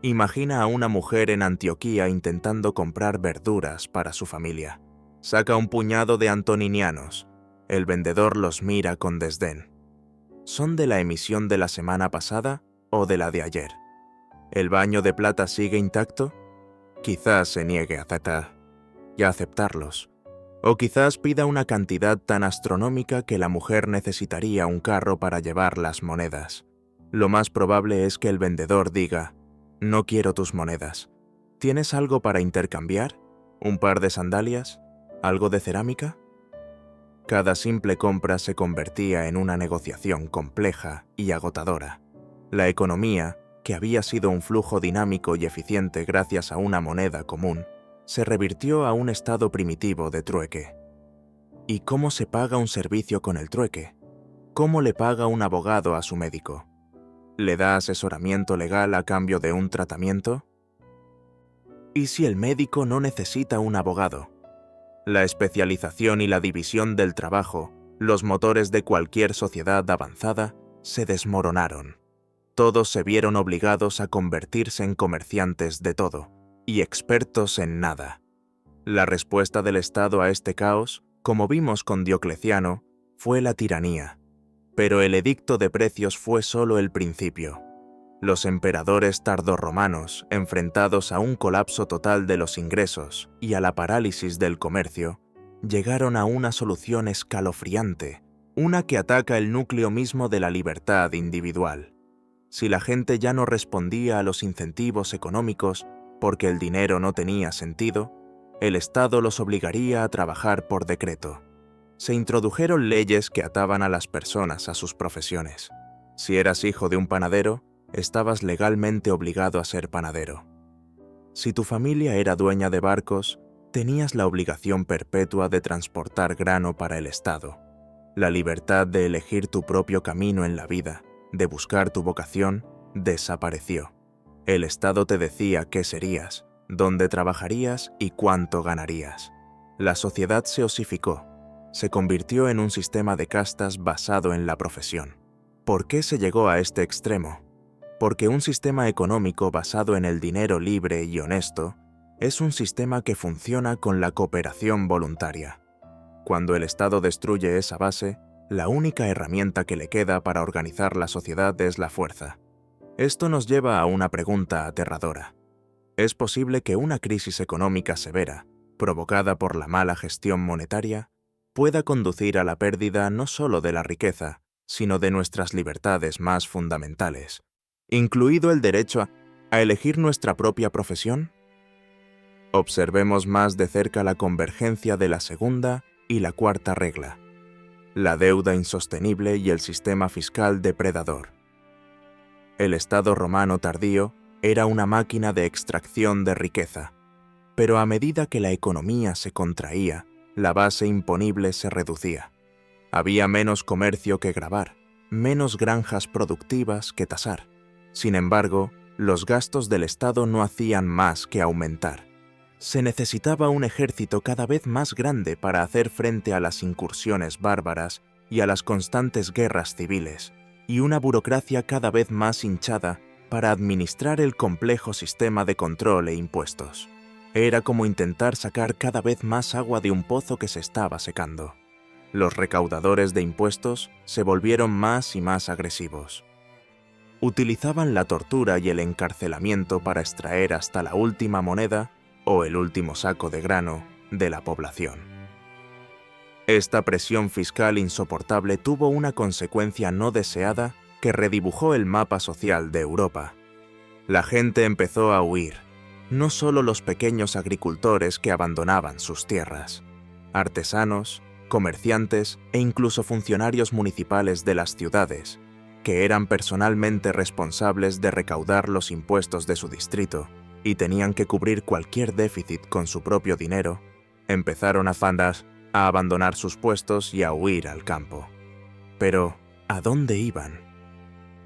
Imagina a una mujer en Antioquía intentando comprar verduras para su familia. Saca un puñado de antoninianos. El vendedor los mira con desdén. ¿Son de la emisión de la semana pasada o de la de ayer? ¿El baño de plata sigue intacto? Quizás se niegue a aceptarlos. O quizás pida una cantidad tan astronómica que la mujer necesitaría un carro para llevar las monedas. Lo más probable es que el vendedor diga: «No quiero tus monedas. ¿Tienes algo para intercambiar? ¿Un par de sandalias? ¿Algo de cerámica?». Cada simple compra se convertía en una negociación compleja y agotadora. La economía, que había sido un flujo dinámico y eficiente gracias a una moneda común, se revirtió a un estado primitivo de trueque. ¿Y cómo se paga un servicio con el trueque? ¿Cómo le paga un abogado a su médico? ¿Le da asesoramiento legal a cambio de un tratamiento? ¿Y si el médico no necesita un abogado? La especialización y la división del trabajo, los motores de cualquier sociedad avanzada, se desmoronaron. Todos se vieron obligados a convertirse en comerciantes de todo y expertos en nada. La respuesta del Estado a este caos, como vimos con Diocleciano, fue la tiranía. Pero el edicto de precios fue solo el principio. Los emperadores tardorromanos, enfrentados a un colapso total de los ingresos y a la parálisis del comercio, llegaron a una solución escalofriante, una que ataca el núcleo mismo de la libertad individual. Si la gente ya no respondía a los incentivos económicos porque el dinero no tenía sentido, el Estado los obligaría a trabajar por decreto. Se introdujeron leyes que ataban a las personas a sus profesiones. Si eras hijo de un panadero, estabas legalmente obligado a ser panadero. Si tu familia era dueña de barcos, tenías la obligación perpetua de transportar grano para el Estado. La libertad de elegir tu propio camino en la vida, de buscar tu vocación, desapareció. El Estado te decía qué serías, dónde trabajarías y cuánto ganarías. La sociedad se osificó. Se convirtió en un sistema de castas basado en la profesión. ¿Por qué se llegó a este extremo? Porque un sistema económico basado en el dinero libre y honesto es un sistema que funciona con la cooperación voluntaria. Cuando el Estado destruye esa base, la única herramienta que le queda para organizar la sociedad es la fuerza. Esto nos lleva a una pregunta aterradora. ¿Es posible que una crisis económica severa, provocada por la mala gestión monetaria, pueda conducir a la pérdida no solo de la riqueza, sino de nuestras libertades más fundamentales, incluido el derecho a elegir nuestra propia profesión? Observemos más de cerca la convergencia de la segunda y la cuarta regla, la deuda insostenible y el sistema fiscal depredador. El Estado romano tardío era una máquina de extracción de riqueza, pero a medida que la economía se contraía, la base imponible se reducía. Había menos comercio que gravar, menos granjas productivas que tasar. Sin embargo, los gastos del Estado no hacían más que aumentar. Se necesitaba un ejército cada vez más grande para hacer frente a las incursiones bárbaras y a las constantes guerras civiles, y una burocracia cada vez más hinchada para administrar el complejo sistema de control e impuestos. Era como intentar sacar cada vez más agua de un pozo que se estaba secando. Los recaudadores de impuestos se volvieron más y más agresivos. Utilizaban la tortura y el encarcelamiento para extraer hasta la última moneda o el último saco de grano de la población. Esta presión fiscal insoportable tuvo una consecuencia no deseada que redibujó el mapa social de Europa. La gente empezó a huir, no solo los pequeños agricultores que abandonaban sus tierras, artesanos, comerciantes e incluso funcionarios municipales de las ciudades, que eran personalmente responsables de recaudar los impuestos de su distrito y tenían que cubrir cualquier déficit con su propio dinero, empezaron a abandonar sus puestos y a huir al campo. Pero, ¿a dónde iban?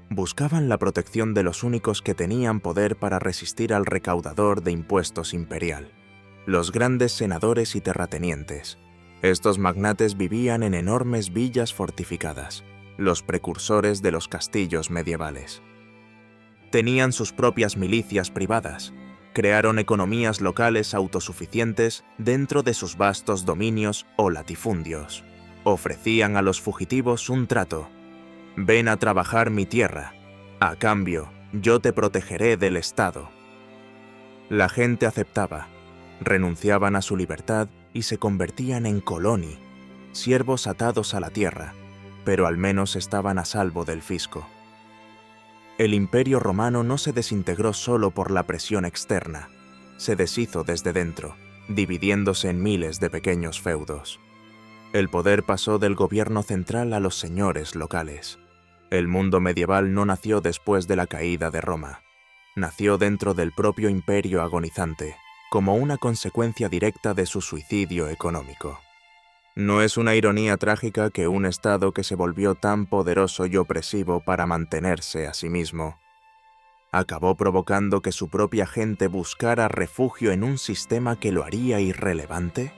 Buscaban la protección de los únicos que tenían poder para resistir al recaudador de impuestos imperial, los grandes senadores y terratenientes. Estos magnates vivían en enormes villas fortificadas, los precursores de los castillos medievales. Tenían sus propias milicias privadas, crearon economías locales autosuficientes dentro de sus vastos dominios o latifundios. Ofrecían a los fugitivos un trato. Ven a trabajar mi tierra. A cambio, yo te protegeré del Estado. La gente aceptaba, renunciaban a su libertad y se convertían en coloni, siervos atados a la tierra, pero al menos estaban a salvo del fisco. El Imperio Romano no se desintegró solo por la presión externa, se deshizo desde dentro, dividiéndose en miles de pequeños feudos. El poder pasó del gobierno central a los señores locales. El mundo medieval no nació después de la caída de Roma. Nació dentro del propio imperio agonizante, como una consecuencia directa de su suicidio económico. ¿No es una ironía trágica que un Estado que se volvió tan poderoso y opresivo para mantenerse a sí mismo, acabó provocando que su propia gente buscara refugio en un sistema que lo haría irrelevante?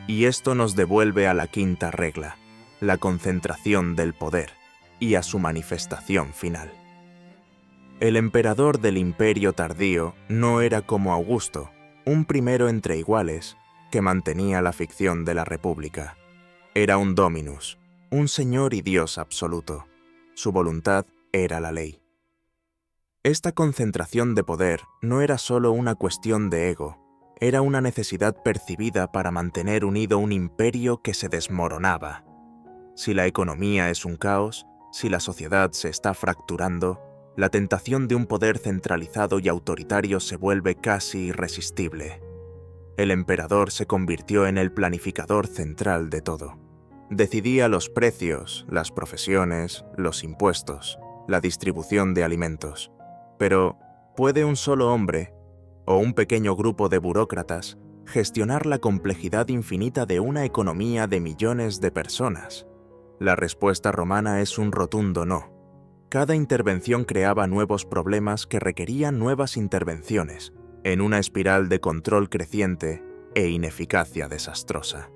Y esto nos devuelve a la quinta regla, la concentración del poder, y a su manifestación final. El emperador del Imperio tardío no era como Augusto, un primero entre iguales, que mantenía la ficción de la República. Era un dominus, un señor y dios absoluto. Su voluntad era la ley. Esta concentración de poder no era solo una cuestión de ego, era una necesidad percibida para mantener unido un imperio que se desmoronaba. Si la economía es un caos, si la sociedad se está fracturando, la tentación de un poder centralizado y autoritario se vuelve casi irresistible. El emperador se convirtió en el planificador central de todo. Decidía los precios, las profesiones, los impuestos, la distribución de alimentos. Pero, ¿puede un solo hombre, o un pequeño grupo de burócratas, gestionar la complejidad infinita de una economía de millones de personas? La respuesta romana es un rotundo no. Cada intervención creaba nuevos problemas que requerían nuevas intervenciones, en una espiral de control creciente e ineficacia desastrosa.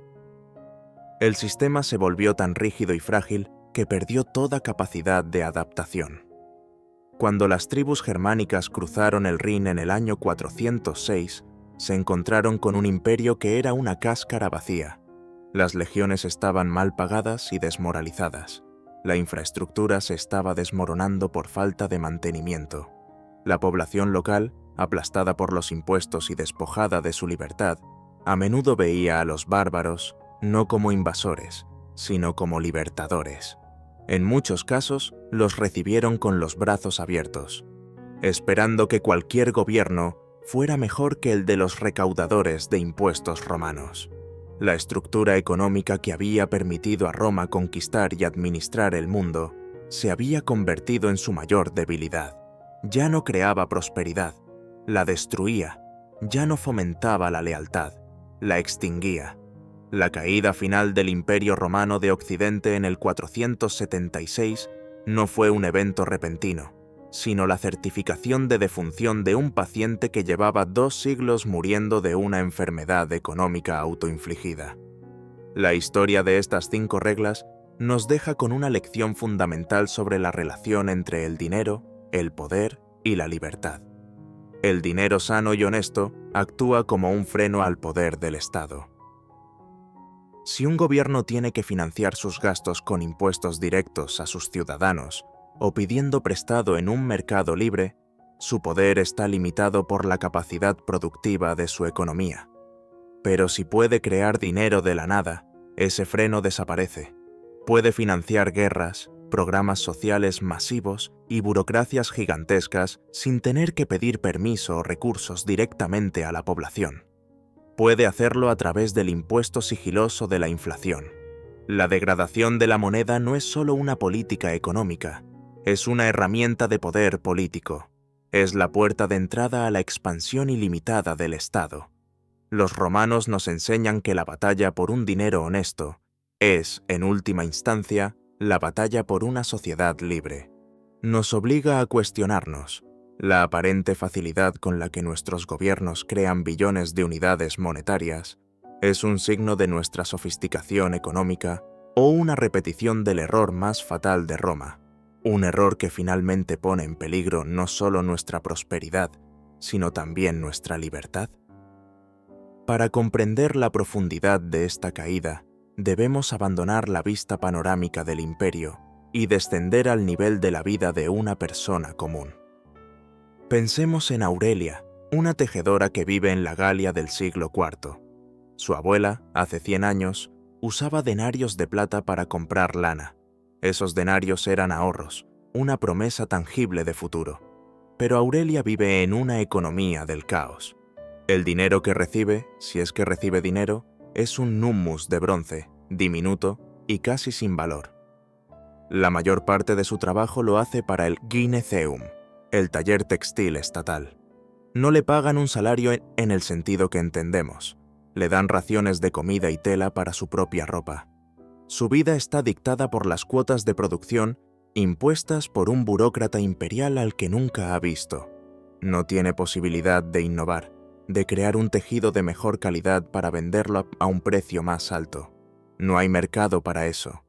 El sistema se volvió tan rígido y frágil que perdió toda capacidad de adaptación. Cuando las tribus germánicas cruzaron el Rin en el año 406, se encontraron con un imperio que era una cáscara vacía. Las legiones estaban mal pagadas y desmoralizadas. La infraestructura se estaba desmoronando por falta de mantenimiento. La población local, aplastada por los impuestos y despojada de su libertad, a menudo veía a los bárbaros no como invasores, sino como libertadores. En muchos casos, los recibieron con los brazos abiertos, esperando que cualquier gobierno fuera mejor que el de los recaudadores de impuestos romanos. La estructura económica que había permitido a Roma conquistar y administrar el mundo se había convertido en su mayor debilidad. Ya no creaba prosperidad, la destruía, ya no fomentaba la lealtad, la extinguía. La caída final del Imperio Romano de Occidente en el 476 no fue un evento repentino, sino la certificación de defunción de un paciente que llevaba 2 siglos muriendo de una enfermedad económica autoinfligida. La historia de estas 5 reglas nos deja con una lección fundamental sobre la relación entre el dinero, el poder y la libertad. El dinero sano y honesto actúa como un freno al poder del Estado. Si un gobierno tiene que financiar sus gastos con impuestos directos a sus ciudadanos o pidiendo prestado en un mercado libre, su poder está limitado por la capacidad productiva de su economía. Pero si puede crear dinero de la nada, ese freno desaparece. Puede financiar guerras, programas sociales masivos y burocracias gigantescas sin tener que pedir permiso o recursos directamente a la población. Puede hacerlo a través del impuesto sigiloso de la inflación. La degradación de la moneda no es solo una política económica, es una herramienta de poder político. Es la puerta de entrada a la expansión ilimitada del Estado. Los romanos nos enseñan que la batalla por un dinero honesto es, en última instancia, la batalla por una sociedad libre. Nos obliga a cuestionarnos. La aparente facilidad con la que nuestros gobiernos crean billones de unidades monetarias es un signo de nuestra sofisticación económica o una repetición del error más fatal de Roma, un error que finalmente pone en peligro no solo nuestra prosperidad, sino también nuestra libertad. Para comprender la profundidad de esta caída, debemos abandonar la vista panorámica del imperio y descender al nivel de la vida de una persona común. Pensemos en Aurelia, una tejedora que vive en la Galia del siglo IV. Su abuela, hace 100 años, usaba denarios de plata para comprar lana. Esos denarios eran ahorros, una promesa tangible de futuro. Pero Aurelia vive en una economía del caos. El dinero que recibe, si es que recibe dinero, es un nummus de bronce, diminuto y casi sin valor. La mayor parte de su trabajo lo hace para el Gynetheum, el taller textil estatal. No le pagan un salario en el sentido que entendemos. Le dan raciones de comida y tela para su propia ropa. Su vida está dictada por las cuotas de producción impuestas por un burócrata imperial al que nunca ha visto. No tiene posibilidad de innovar, de crear un tejido de mejor calidad para venderlo a un precio más alto. No hay mercado para eso.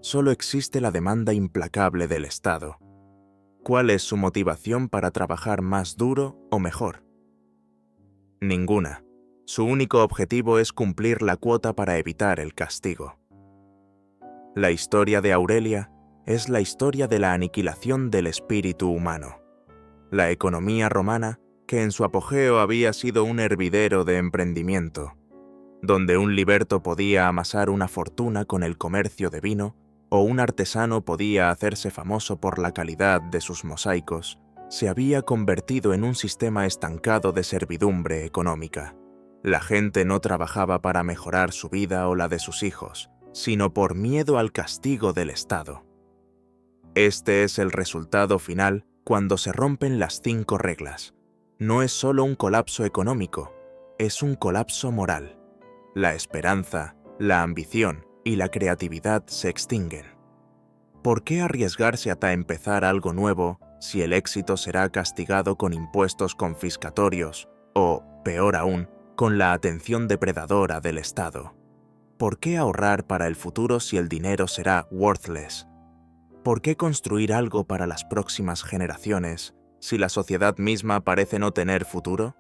Solo existe la demanda implacable del Estado. ¿Cuál es su motivación para trabajar más duro o mejor? Ninguna. Su único objetivo es cumplir la cuota para evitar el castigo. La historia de Aurelia es la historia de la aniquilación del espíritu humano. La economía romana, que en su apogeo había sido un hervidero de emprendimiento, donde un liberto podía amasar una fortuna con el comercio de vino, o un artesano podía hacerse famoso por la calidad de sus mosaicos, se había convertido en un sistema estancado de servidumbre económica. La gente no trabajaba para mejorar su vida o la de sus hijos, sino por miedo al castigo del Estado. Este es el resultado final cuando se rompen las 5 reglas. No es solo un colapso económico, es un colapso moral. La esperanza, la ambición y la creatividad se extinguen. ¿Por qué arriesgarse hasta empezar algo nuevo si el éxito será castigado con impuestos confiscatorios o, peor aún, con la atención depredadora del Estado? ¿Por qué ahorrar para el futuro si el dinero será worthless? ¿Por qué construir algo para las próximas generaciones si la sociedad misma parece no tener futuro?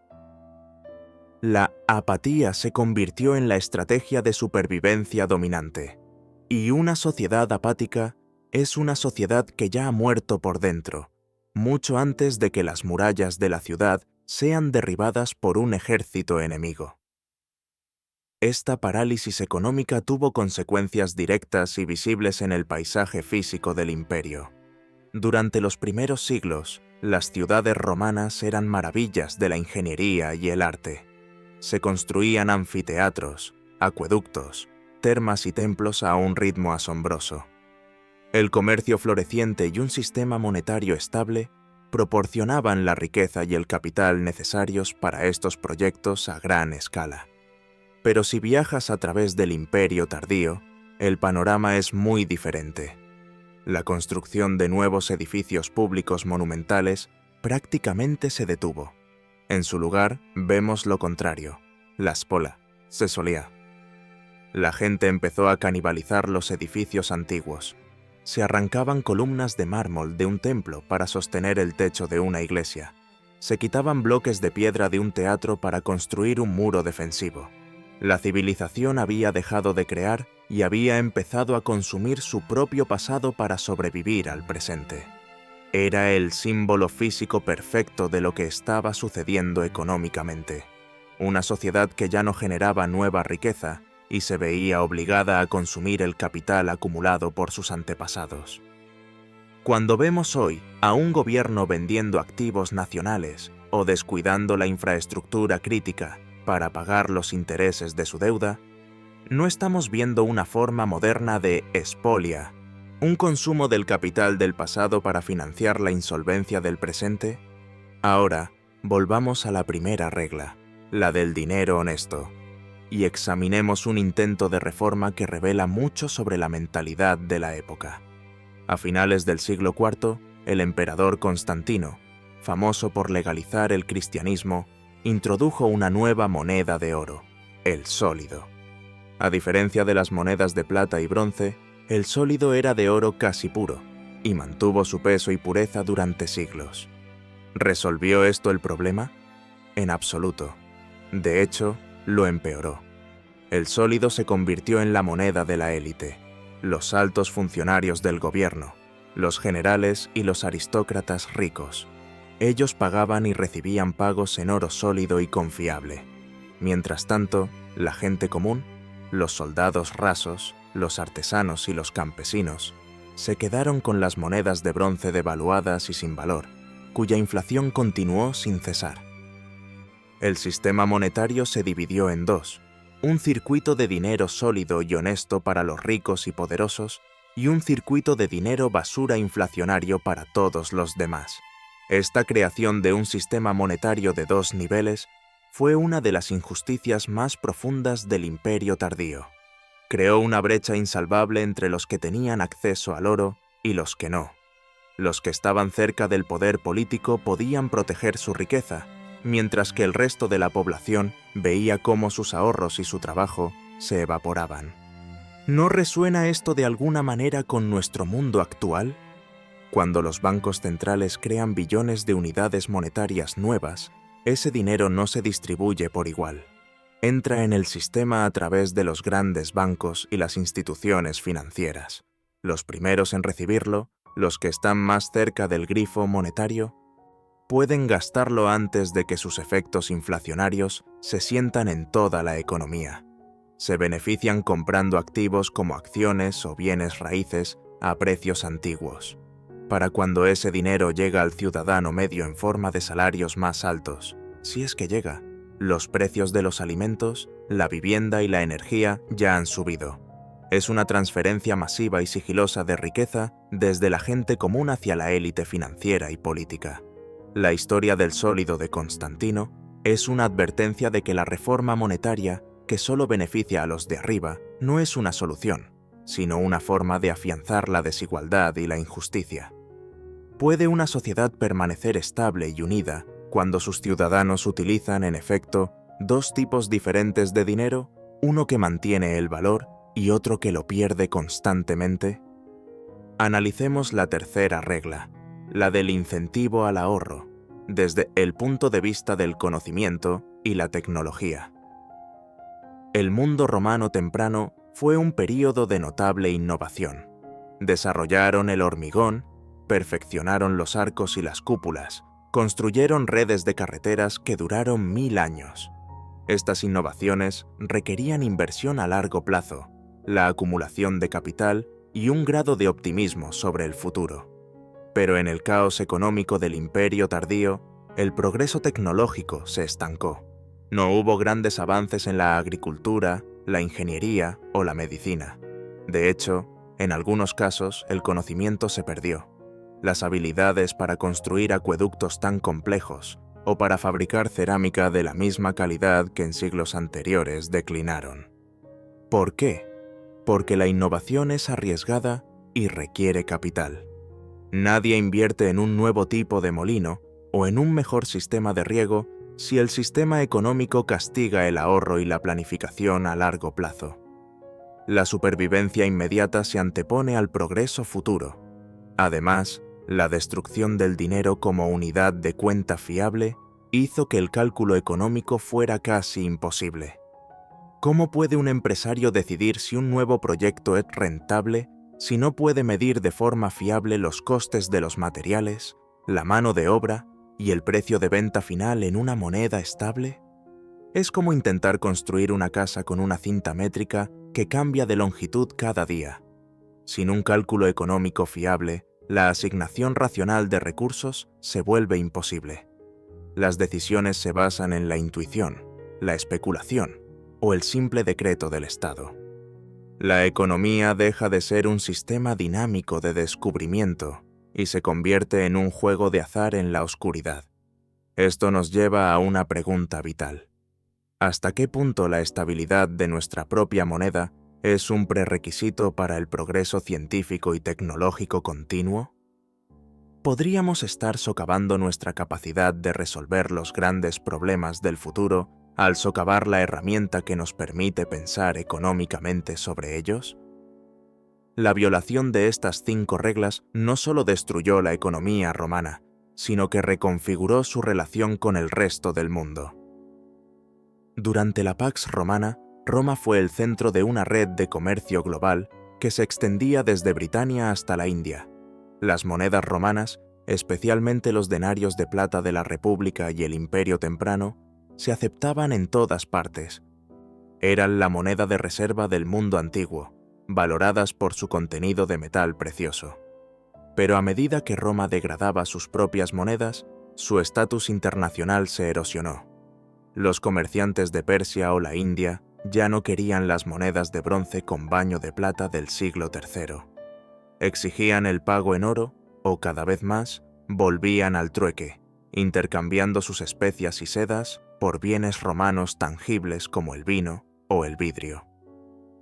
La apatía se convirtió en la estrategia de supervivencia dominante, y una sociedad apática es una sociedad que ya ha muerto por dentro, mucho antes de que las murallas de la ciudad sean derribadas por un ejército enemigo. Esta parálisis económica tuvo consecuencias directas y visibles en el paisaje físico del imperio. Durante los primeros siglos, las ciudades romanas eran maravillas de la ingeniería y el arte. Se construían anfiteatros, acueductos, termas y templos a un ritmo asombroso. El comercio floreciente y un sistema monetario estable proporcionaban la riqueza y el capital necesarios para estos proyectos a gran escala. Pero si viajas a través del Imperio tardío, el panorama es muy diferente. La construcción de nuevos edificios públicos monumentales prácticamente se detuvo. En su lugar vemos lo contrario, la spola, se solía. La gente empezó a canibalizar los edificios antiguos. Se arrancaban columnas de mármol de un templo para sostener el techo de una iglesia. Se quitaban bloques de piedra de un teatro para construir un muro defensivo. La civilización había dejado de crear y había empezado a consumir su propio pasado para sobrevivir al presente. Era el símbolo físico perfecto de lo que estaba sucediendo económicamente. Una sociedad que ya no generaba nueva riqueza y se veía obligada a consumir el capital acumulado por sus antepasados. Cuando vemos hoy a un gobierno vendiendo activos nacionales o descuidando la infraestructura crítica para pagar los intereses de su deuda, no estamos viendo una forma moderna de expolia, un consumo del capital del pasado para financiar la insolvencia del presente. Ahora, volvamos a la primera regla, la del dinero honesto, y examinemos un intento de reforma que revela mucho sobre la mentalidad de la época. A finales del siglo IV, el emperador Constantino, famoso por legalizar el cristianismo, introdujo una nueva moneda de oro, el sólido. A diferencia de las monedas de plata y bronce, el sólido era de oro casi puro y mantuvo su peso y pureza durante siglos. ¿Resolvió esto el problema? En absoluto. De hecho, lo empeoró. El sólido se convirtió en la moneda de la élite, los altos funcionarios del gobierno, los generales y los aristócratas ricos. Ellos pagaban y recibían pagos en oro sólido y confiable. Mientras tanto, la gente común, los soldados rasos, los artesanos y los campesinos, se quedaron con las monedas de bronce devaluadas y sin valor, cuya inflación continuó sin cesar. El sistema monetario se dividió en dos: un circuito de dinero sólido y honesto para los ricos y poderosos, y un circuito de dinero basura inflacionario para todos los demás. Esta creación de un sistema monetario de dos niveles fue una de las injusticias más profundas del Imperio tardío. Creó una brecha insalvable entre los que tenían acceso al oro y los que no. Los que estaban cerca del poder político podían proteger su riqueza, mientras que el resto de la población veía cómo sus ahorros y su trabajo se evaporaban. ¿No resuena esto de alguna manera con nuestro mundo actual? Cuando los bancos centrales crean billones de unidades monetarias nuevas, ese dinero no se distribuye por igual. Entra en el sistema a través de los grandes bancos y las instituciones financieras. Los primeros en recibirlo, los que están más cerca del grifo monetario, pueden gastarlo antes de que sus efectos inflacionarios se sientan en toda la economía. Se benefician comprando activos como acciones o bienes raíces a precios antiguos. Para cuando ese dinero llega al ciudadano medio en forma de salarios más altos, si es que llega, los precios de los alimentos, la vivienda y la energía ya han subido. Es una transferencia masiva y sigilosa de riqueza desde la gente común hacia la élite financiera y política. La historia del sólido de Constantino es una advertencia de que la reforma monetaria, que solo beneficia a los de arriba, no es una solución, sino una forma de afianzar la desigualdad y la injusticia. ¿Puede una sociedad permanecer estable y unida cuando sus ciudadanos utilizan, en efecto, dos tipos diferentes de dinero, uno que mantiene el valor y otro que lo pierde constantemente? Analicemos la tercera regla, la del incentivo al ahorro, desde el punto de vista del conocimiento y la tecnología. El mundo romano temprano fue un período de notable innovación. Desarrollaron el hormigón, perfeccionaron los arcos y las cúpulas, construyeron redes de carreteras que duraron 1000 años. Estas innovaciones requerían inversión a largo plazo, la acumulación de capital y un grado de optimismo sobre el futuro. Pero en el caos económico del Imperio tardío, el progreso tecnológico se estancó. No hubo grandes avances en la agricultura, la ingeniería o la medicina. De hecho, en algunos casos el conocimiento se perdió. Las habilidades para construir acueductos tan complejos o para fabricar cerámica de la misma calidad que en siglos anteriores declinaron. ¿Por qué? Porque la innovación es arriesgada y requiere capital. Nadie invierte en un nuevo tipo de molino o en un mejor sistema de riego si el sistema económico castiga el ahorro y la planificación a largo plazo. La supervivencia inmediata se antepone al progreso futuro. Además, la destrucción del dinero como unidad de cuenta fiable hizo que el cálculo económico fuera casi imposible. ¿Cómo puede un empresario decidir si un nuevo proyecto es rentable si no puede medir de forma fiable los costes de los materiales, la mano de obra y el precio de venta final en una moneda estable? Es como intentar construir una casa con una cinta métrica que cambia de longitud cada día. Sin un cálculo económico fiable, la asignación racional de recursos se vuelve imposible. Las decisiones se basan en la intuición, la especulación o el simple decreto del Estado. La economía deja de ser un sistema dinámico de descubrimiento y se convierte en un juego de azar en la oscuridad. Esto nos lleva a una pregunta vital. ¿Hasta qué punto la estabilidad de nuestra propia moneda es un prerequisito para el progreso científico y tecnológico continuo? ¿Podríamos estar socavando nuestra capacidad de resolver los grandes problemas del futuro al socavar la herramienta que nos permite pensar económicamente sobre ellos? La violación de estas 5 reglas no solo destruyó la economía romana, sino que reconfiguró su relación con el resto del mundo. Durante la Pax Romana, Roma fue el centro de una red de comercio global que se extendía desde Britania hasta la India. Las monedas romanas, especialmente los denarios de plata de la República y el Imperio temprano, se aceptaban en todas partes. Eran la moneda de reserva del mundo antiguo, valoradas por su contenido de metal precioso. Pero a medida que Roma degradaba sus propias monedas, su estatus internacional se erosionó. Los comerciantes de Persia o la India ya no querían las monedas de bronce con baño de plata del siglo III. Exigían el pago en oro o, cada vez más, volvían al trueque, intercambiando sus especias y sedas por bienes romanos tangibles como el vino o el vidrio.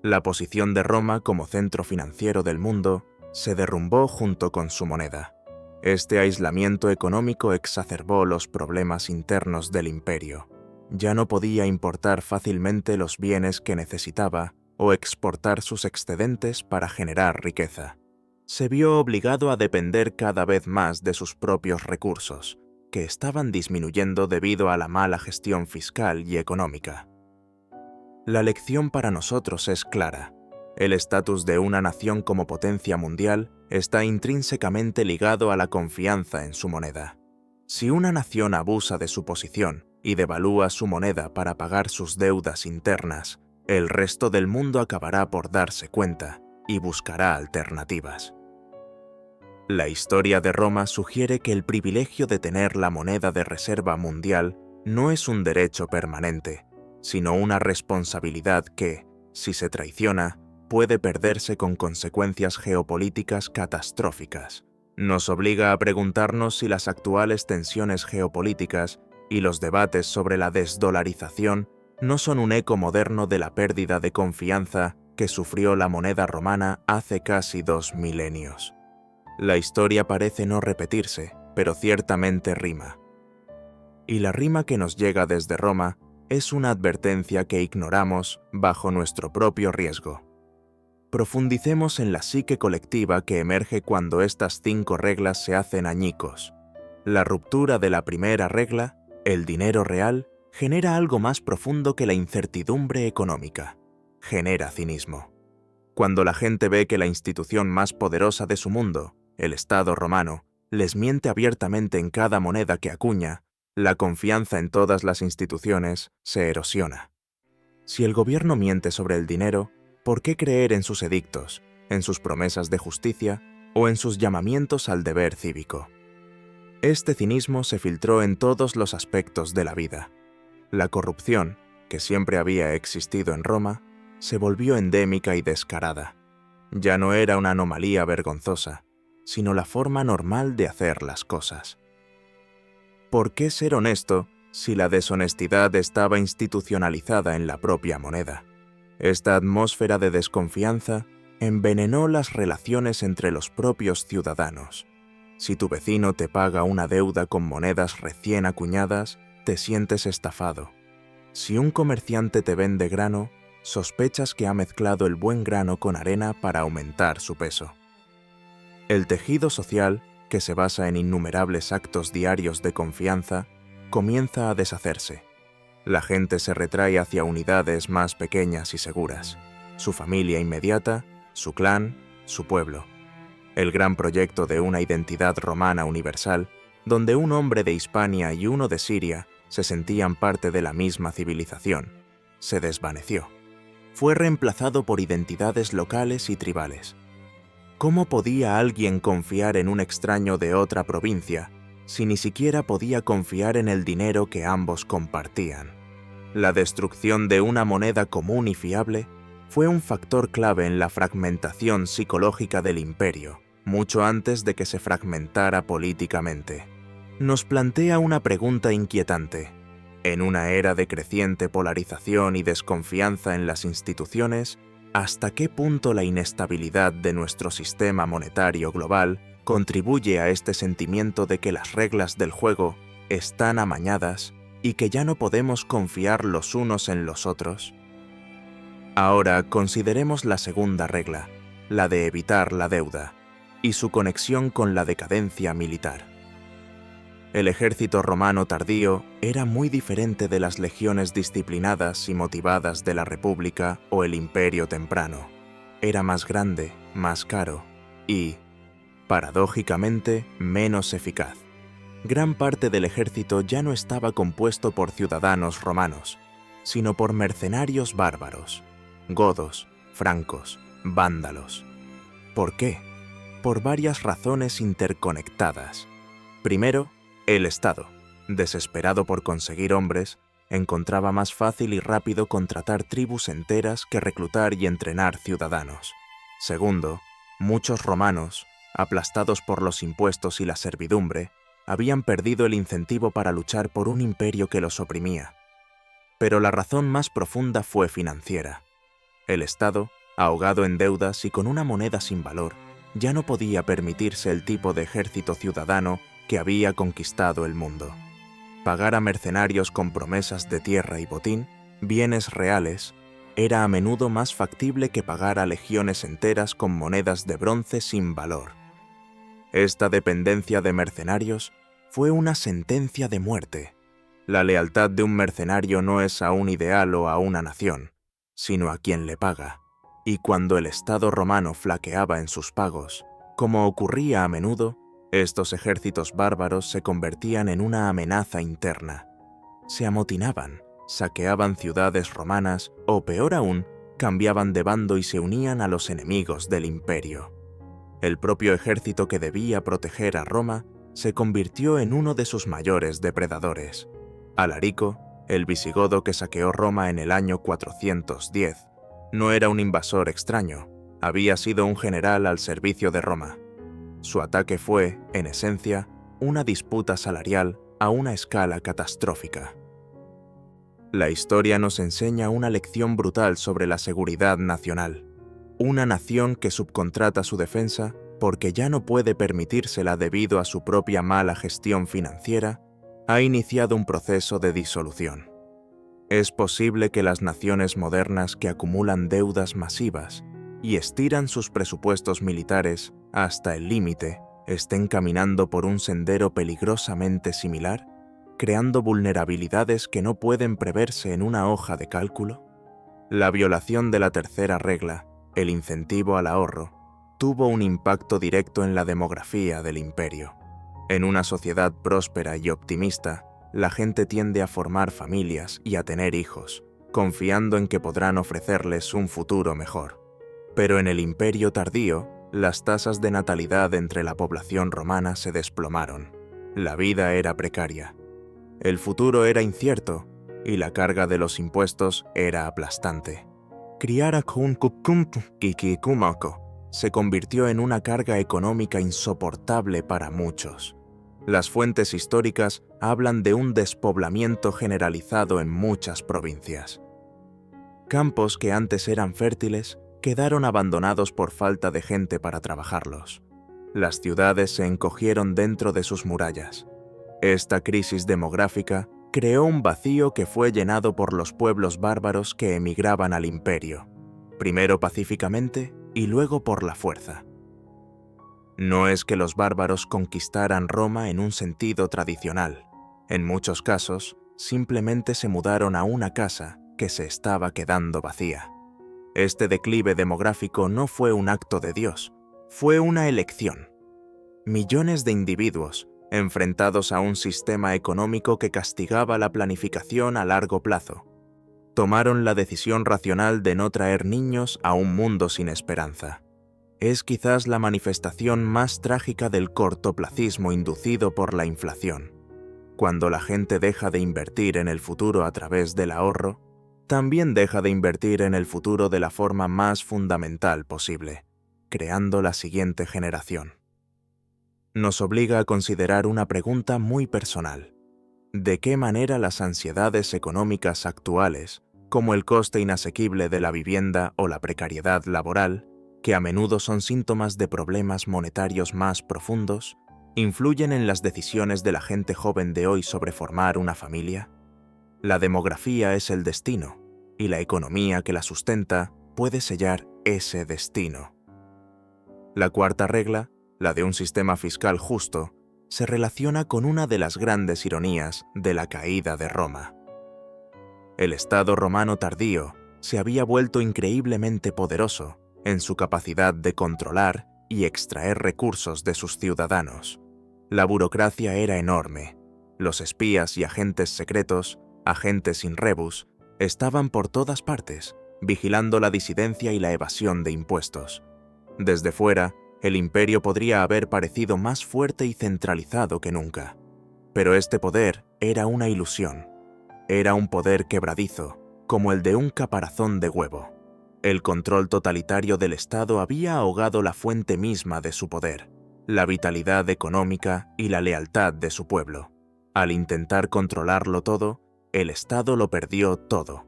La posición de Roma como centro financiero del mundo se derrumbó junto con su moneda. Este aislamiento económico exacerbó los problemas internos del imperio. Ya no podía importar fácilmente los bienes que necesitaba o exportar sus excedentes para generar riqueza. Se vio obligado a depender cada vez más de sus propios recursos, que estaban disminuyendo debido a la mala gestión fiscal y económica. La lección para nosotros es clara. El estatus de una nación como potencia mundial está intrínsecamente ligado a la confianza en su moneda. Si una nación abusa de su posición y devalúa su moneda para pagar sus deudas internas, el resto del mundo acabará por darse cuenta y buscará alternativas. La historia de Roma sugiere que el privilegio de tener la moneda de reserva mundial no es un derecho permanente, sino una responsabilidad que, si se traiciona, puede perderse con consecuencias geopolíticas catastróficas. Nos obliga a preguntarnos si las actuales tensiones geopolíticas y los debates sobre la desdolarización no son un eco moderno de la pérdida de confianza que sufrió la moneda romana hace casi 2 milenios. La historia parece no repetirse, pero ciertamente rima. Y la rima que nos llega desde Roma es una advertencia que ignoramos bajo nuestro propio riesgo. Profundicemos en la psique colectiva que emerge cuando estas 5 reglas se hacen añicos. La ruptura de la primera regla, el dinero real, genera algo más profundo que la incertidumbre económica. Genera cinismo. Cuando la gente ve que la institución más poderosa de su mundo, el Estado romano, les miente abiertamente en cada moneda que acuña, La confianza en todas las instituciones se erosiona. Si el gobierno miente sobre el dinero, ¿por qué creer en sus edictos, en sus promesas de justicia o en sus llamamientos al deber cívico? Este cinismo se filtró en todos los aspectos de la vida. La corrupción, que siempre había existido en Roma, se volvió endémica y descarada. Ya no era una anomalía vergonzosa, sino la forma normal de hacer las cosas. ¿Por qué ser honesto si la deshonestidad estaba institucionalizada en la propia moneda? Esta atmósfera de desconfianza envenenó las relaciones entre los propios ciudadanos. Si tu vecino te paga una deuda con monedas recién acuñadas, te sientes estafado. Si un comerciante te vende grano, sospechas que ha mezclado el buen grano con arena para aumentar su peso. El tejido social, que se basa en innumerables actos diarios de confianza, comienza a deshacerse. La gente se retrae hacia unidades más pequeñas y seguras: su familia inmediata, su clan, su pueblo. El gran proyecto de una identidad romana universal, donde un hombre de Hispania y uno de Siria se sentían parte de la misma civilización, se desvaneció. Fue reemplazado por identidades locales y tribales. ¿Cómo podía alguien confiar en un extraño de otra provincia si ni siquiera podía confiar en el dinero que ambos compartían? La destrucción de una moneda común y fiable fue un factor clave en la fragmentación psicológica del imperio, mucho antes de que se fragmentara políticamente. Nos plantea una pregunta inquietante. En una era de creciente polarización y desconfianza en las instituciones, ¿hasta qué punto la inestabilidad de nuestro sistema monetario global contribuye a este sentimiento de que las reglas del juego están amañadas y que ya no podemos confiar los unos en los otros? Ahora consideremos la segunda regla, la de evitar la deuda, y su conexión con la decadencia militar. El ejército romano tardío era muy diferente de las legiones disciplinadas y motivadas de la República o el Imperio temprano. Era más grande, más caro y, paradójicamente, menos eficaz. Gran parte del ejército ya no estaba compuesto por ciudadanos romanos, sino por mercenarios bárbaros, godos, francos, vándalos. ¿Por qué? Por varias razones interconectadas. Primero, el Estado, desesperado por conseguir hombres, encontraba más fácil y rápido contratar tribus enteras que reclutar y entrenar ciudadanos. Segundo, muchos romanos, aplastados por los impuestos y la servidumbre, habían perdido el incentivo para luchar por un imperio que los oprimía. Pero la razón más profunda fue financiera. El Estado, ahogado en deudas y con una moneda sin valor, ya no podía permitirse el tipo de ejército ciudadano que había conquistado el mundo. Pagar a mercenarios con promesas de tierra y botín, bienes reales, era a menudo más factible que pagar a legiones enteras con monedas de bronce sin valor. Esta dependencia de mercenarios fue una sentencia de muerte. La lealtad de un mercenario no es a un ideal o a una nación, sino a quien le paga. Y cuando el Estado romano flaqueaba en sus pagos, como ocurría a menudo, estos ejércitos bárbaros se convertían en una amenaza interna. Se amotinaban, saqueaban ciudades romanas o, peor aún, cambiaban de bando y se unían a los enemigos del imperio. El propio ejército que debía proteger a Roma se convirtió en uno de sus mayores depredadores. Alarico, el visigodo que saqueó Roma en el año 410, no era un invasor extraño, había sido un general al servicio de Roma. Su ataque fue, en esencia, una disputa salarial a una escala catastrófica. La historia nos enseña una lección brutal sobre la seguridad nacional. Una nación que subcontrata su defensa porque ya no puede permitírsela debido a su propia mala gestión financiera, ha iniciado un proceso de disolución. Es posible que las naciones modernas que acumulan deudas masivas y estiran sus presupuestos militares hasta el límite estén caminando por un sendero peligrosamente similar, creando vulnerabilidades que no pueden preverse en una hoja de cálculo. La violación de la tercera regla, el incentivo al ahorro, tuvo un impacto directo en la demografía del imperio. En una sociedad próspera y optimista, la gente tiende a formar familias y a tener hijos, confiando en que podrán ofrecerles un futuro mejor. Pero en el Imperio tardío, las tasas de natalidad entre la población romana se desplomaron. La vida era precaria. El futuro era incierto y la carga de los impuestos era aplastante. Criar a un kikikumako se convirtió en una carga económica insoportable para muchos. Las fuentes históricas hablan de un despoblamiento generalizado en muchas provincias. Campos que antes eran fértiles quedaron abandonados por falta de gente para trabajarlos. Las ciudades se encogieron dentro de sus murallas. Esta crisis demográfica creó un vacío que fue llenado por los pueblos bárbaros que emigraban al imperio, primero pacíficamente y luego por la fuerza. No es que los bárbaros conquistaran Roma en un sentido tradicional. En muchos casos, simplemente se mudaron a una casa que se estaba quedando vacía. Este declive demográfico no fue un acto de Dios, fue una elección. Millones de individuos, enfrentados a un sistema económico que castigaba la planificación a largo plazo, tomaron la decisión racional de no traer niños a un mundo sin esperanza. Es quizás la manifestación más trágica del cortoplacismo inducido por la inflación. Cuando la gente deja de invertir en el futuro a través del ahorro, también deja de invertir en el futuro de la forma más fundamental posible, creando la siguiente generación. Nos obliga a considerar una pregunta muy personal. ¿De qué manera las ansiedades económicas actuales, como el coste inasequible de la vivienda o la precariedad laboral, que a menudo son síntomas de problemas monetarios más profundos, influyen en las decisiones de la gente joven de hoy sobre formar una familia? La demografía es el destino, y la economía que la sustenta puede sellar ese destino. La cuarta regla, la de un sistema fiscal justo, se relaciona con una de las grandes ironías de la caída de Roma. El Estado romano tardío se había vuelto increíblemente poderoso en su capacidad de controlar y extraer recursos de sus ciudadanos. La burocracia era enorme. Los espías y agentes secretos, agentes in rebus, estaban por todas partes, vigilando la disidencia y la evasión de impuestos. Desde fuera, el imperio podría haber parecido más fuerte y centralizado que nunca. Pero este poder era una ilusión. Era un poder quebradizo, como el de un caparazón de huevo. El control totalitario del Estado había ahogado la fuente misma de su poder, la vitalidad económica y la lealtad de su pueblo. Al intentar controlarlo todo, el Estado lo perdió todo.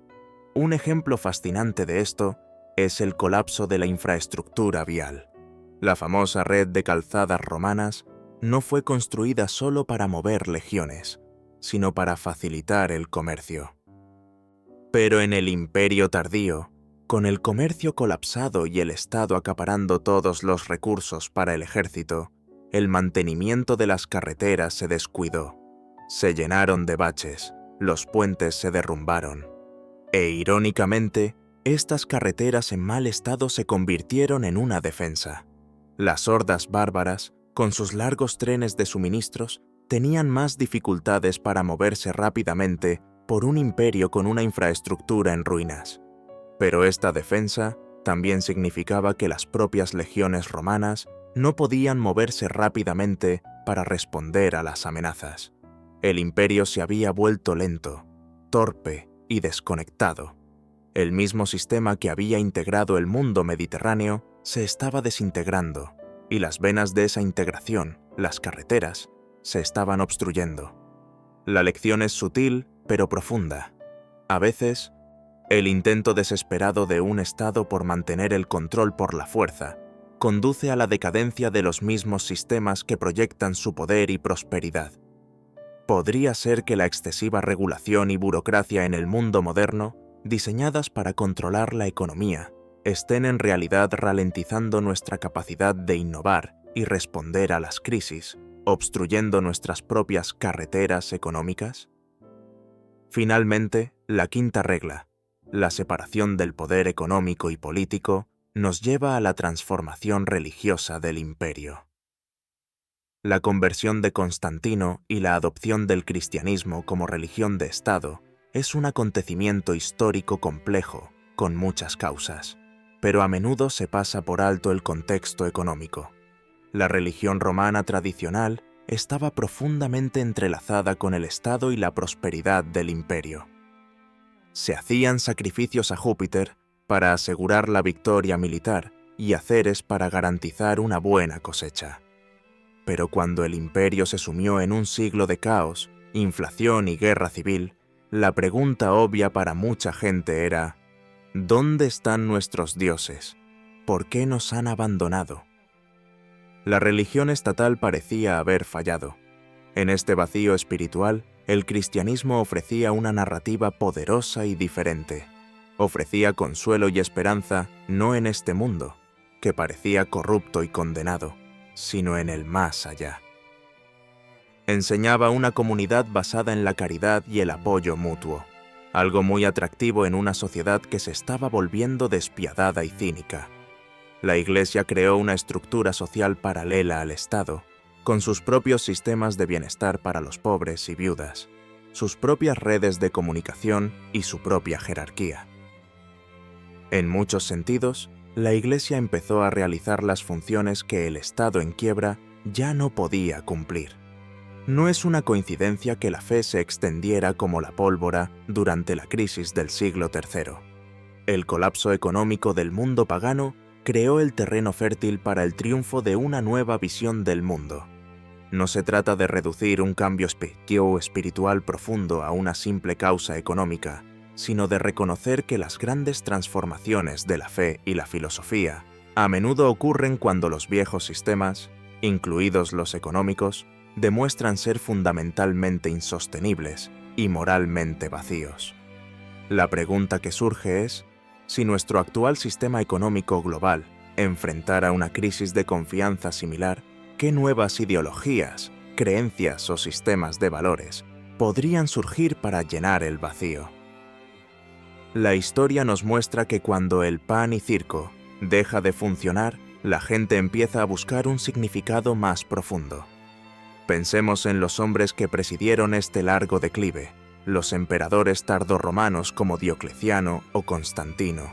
Un ejemplo fascinante de esto es el colapso de la infraestructura vial. La famosa red de calzadas romanas no fue construida solo para mover legiones, sino para facilitar el comercio. Pero en el Imperio tardío, con el comercio colapsado y el Estado acaparando todos los recursos para el ejército, el mantenimiento de las carreteras se descuidó. Se llenaron de baches, los puentes se derrumbaron. E irónicamente, estas carreteras en mal estado se convirtieron en una defensa. Las hordas bárbaras, con sus largos trenes de suministros, tenían más dificultades para moverse rápidamente por un imperio con una infraestructura en ruinas. Pero esta defensa también significaba que las propias legiones romanas no podían moverse rápidamente para responder a las amenazas. El imperio se había vuelto lento, torpe y desconectado. El mismo sistema que había integrado el mundo mediterráneo se estaba desintegrando, y las venas de esa integración, las carreteras, se estaban obstruyendo. La lección es sutil, pero profunda. A veces, el intento desesperado de un Estado por mantener el control por la fuerza conduce a la decadencia de los mismos sistemas que proyectan su poder y prosperidad. Podría ser que la excesiva regulación y burocracia en el mundo moderno, diseñadas para controlar la economía, estén en realidad ralentizando nuestra capacidad de innovar y responder a las crisis, obstruyendo nuestras propias carreteras económicas. Finalmente, la quinta regla, la separación del poder económico y político, nos lleva a la transformación religiosa del imperio. La conversión de Constantino y la adopción del cristianismo como religión de Estado es un acontecimiento histórico complejo, con muchas causas, pero a menudo se pasa por alto el contexto económico. La religión romana tradicional estaba profundamente entrelazada con el Estado y la prosperidad del imperio. Se hacían sacrificios a Júpiter para asegurar la victoria militar y a Ceres para garantizar una buena cosecha. Pero cuando el imperio se sumió en un siglo de caos, inflación y guerra civil, la pregunta obvia para mucha gente era: ¿dónde están nuestros dioses? ¿Por qué nos han abandonado? La religión estatal parecía haber fallado. En este vacío espiritual, el cristianismo ofrecía una narrativa poderosa y diferente. Ofrecía consuelo y esperanza no en este mundo, que parecía corrupto y condenado, sino en el más allá. Enseñaba una comunidad basada en la caridad y el apoyo mutuo, algo muy atractivo en una sociedad que se estaba volviendo despiadada y cínica. La Iglesia creó una estructura social paralela al Estado, con sus propios sistemas de bienestar para los pobres y viudas, sus propias redes de comunicación y su propia jerarquía. En muchos sentidos, la Iglesia empezó a realizar las funciones que el Estado en quiebra ya no podía cumplir. No es una coincidencia que la fe se extendiera como la pólvora durante la crisis del siglo III. El colapso económico del mundo pagano creó el terreno fértil para el triunfo de una nueva visión del mundo. No se trata de reducir un cambio espiritual profundo a una simple causa económica, sino de reconocer que las grandes transformaciones de la fe y la filosofía a menudo ocurren cuando los viejos sistemas, incluidos los económicos, demuestran ser fundamentalmente insostenibles y moralmente vacíos. La pregunta que surge es: si nuestro actual sistema económico global enfrentara una crisis de confianza similar, ¿qué nuevas ideologías, creencias o sistemas de valores podrían surgir para llenar el vacío? La historia nos muestra que cuando el pan y circo deja de funcionar, la gente empieza a buscar un significado más profundo. Pensemos en los hombres que presidieron este largo declive, los emperadores tardorromanos como Diocleciano o Constantino.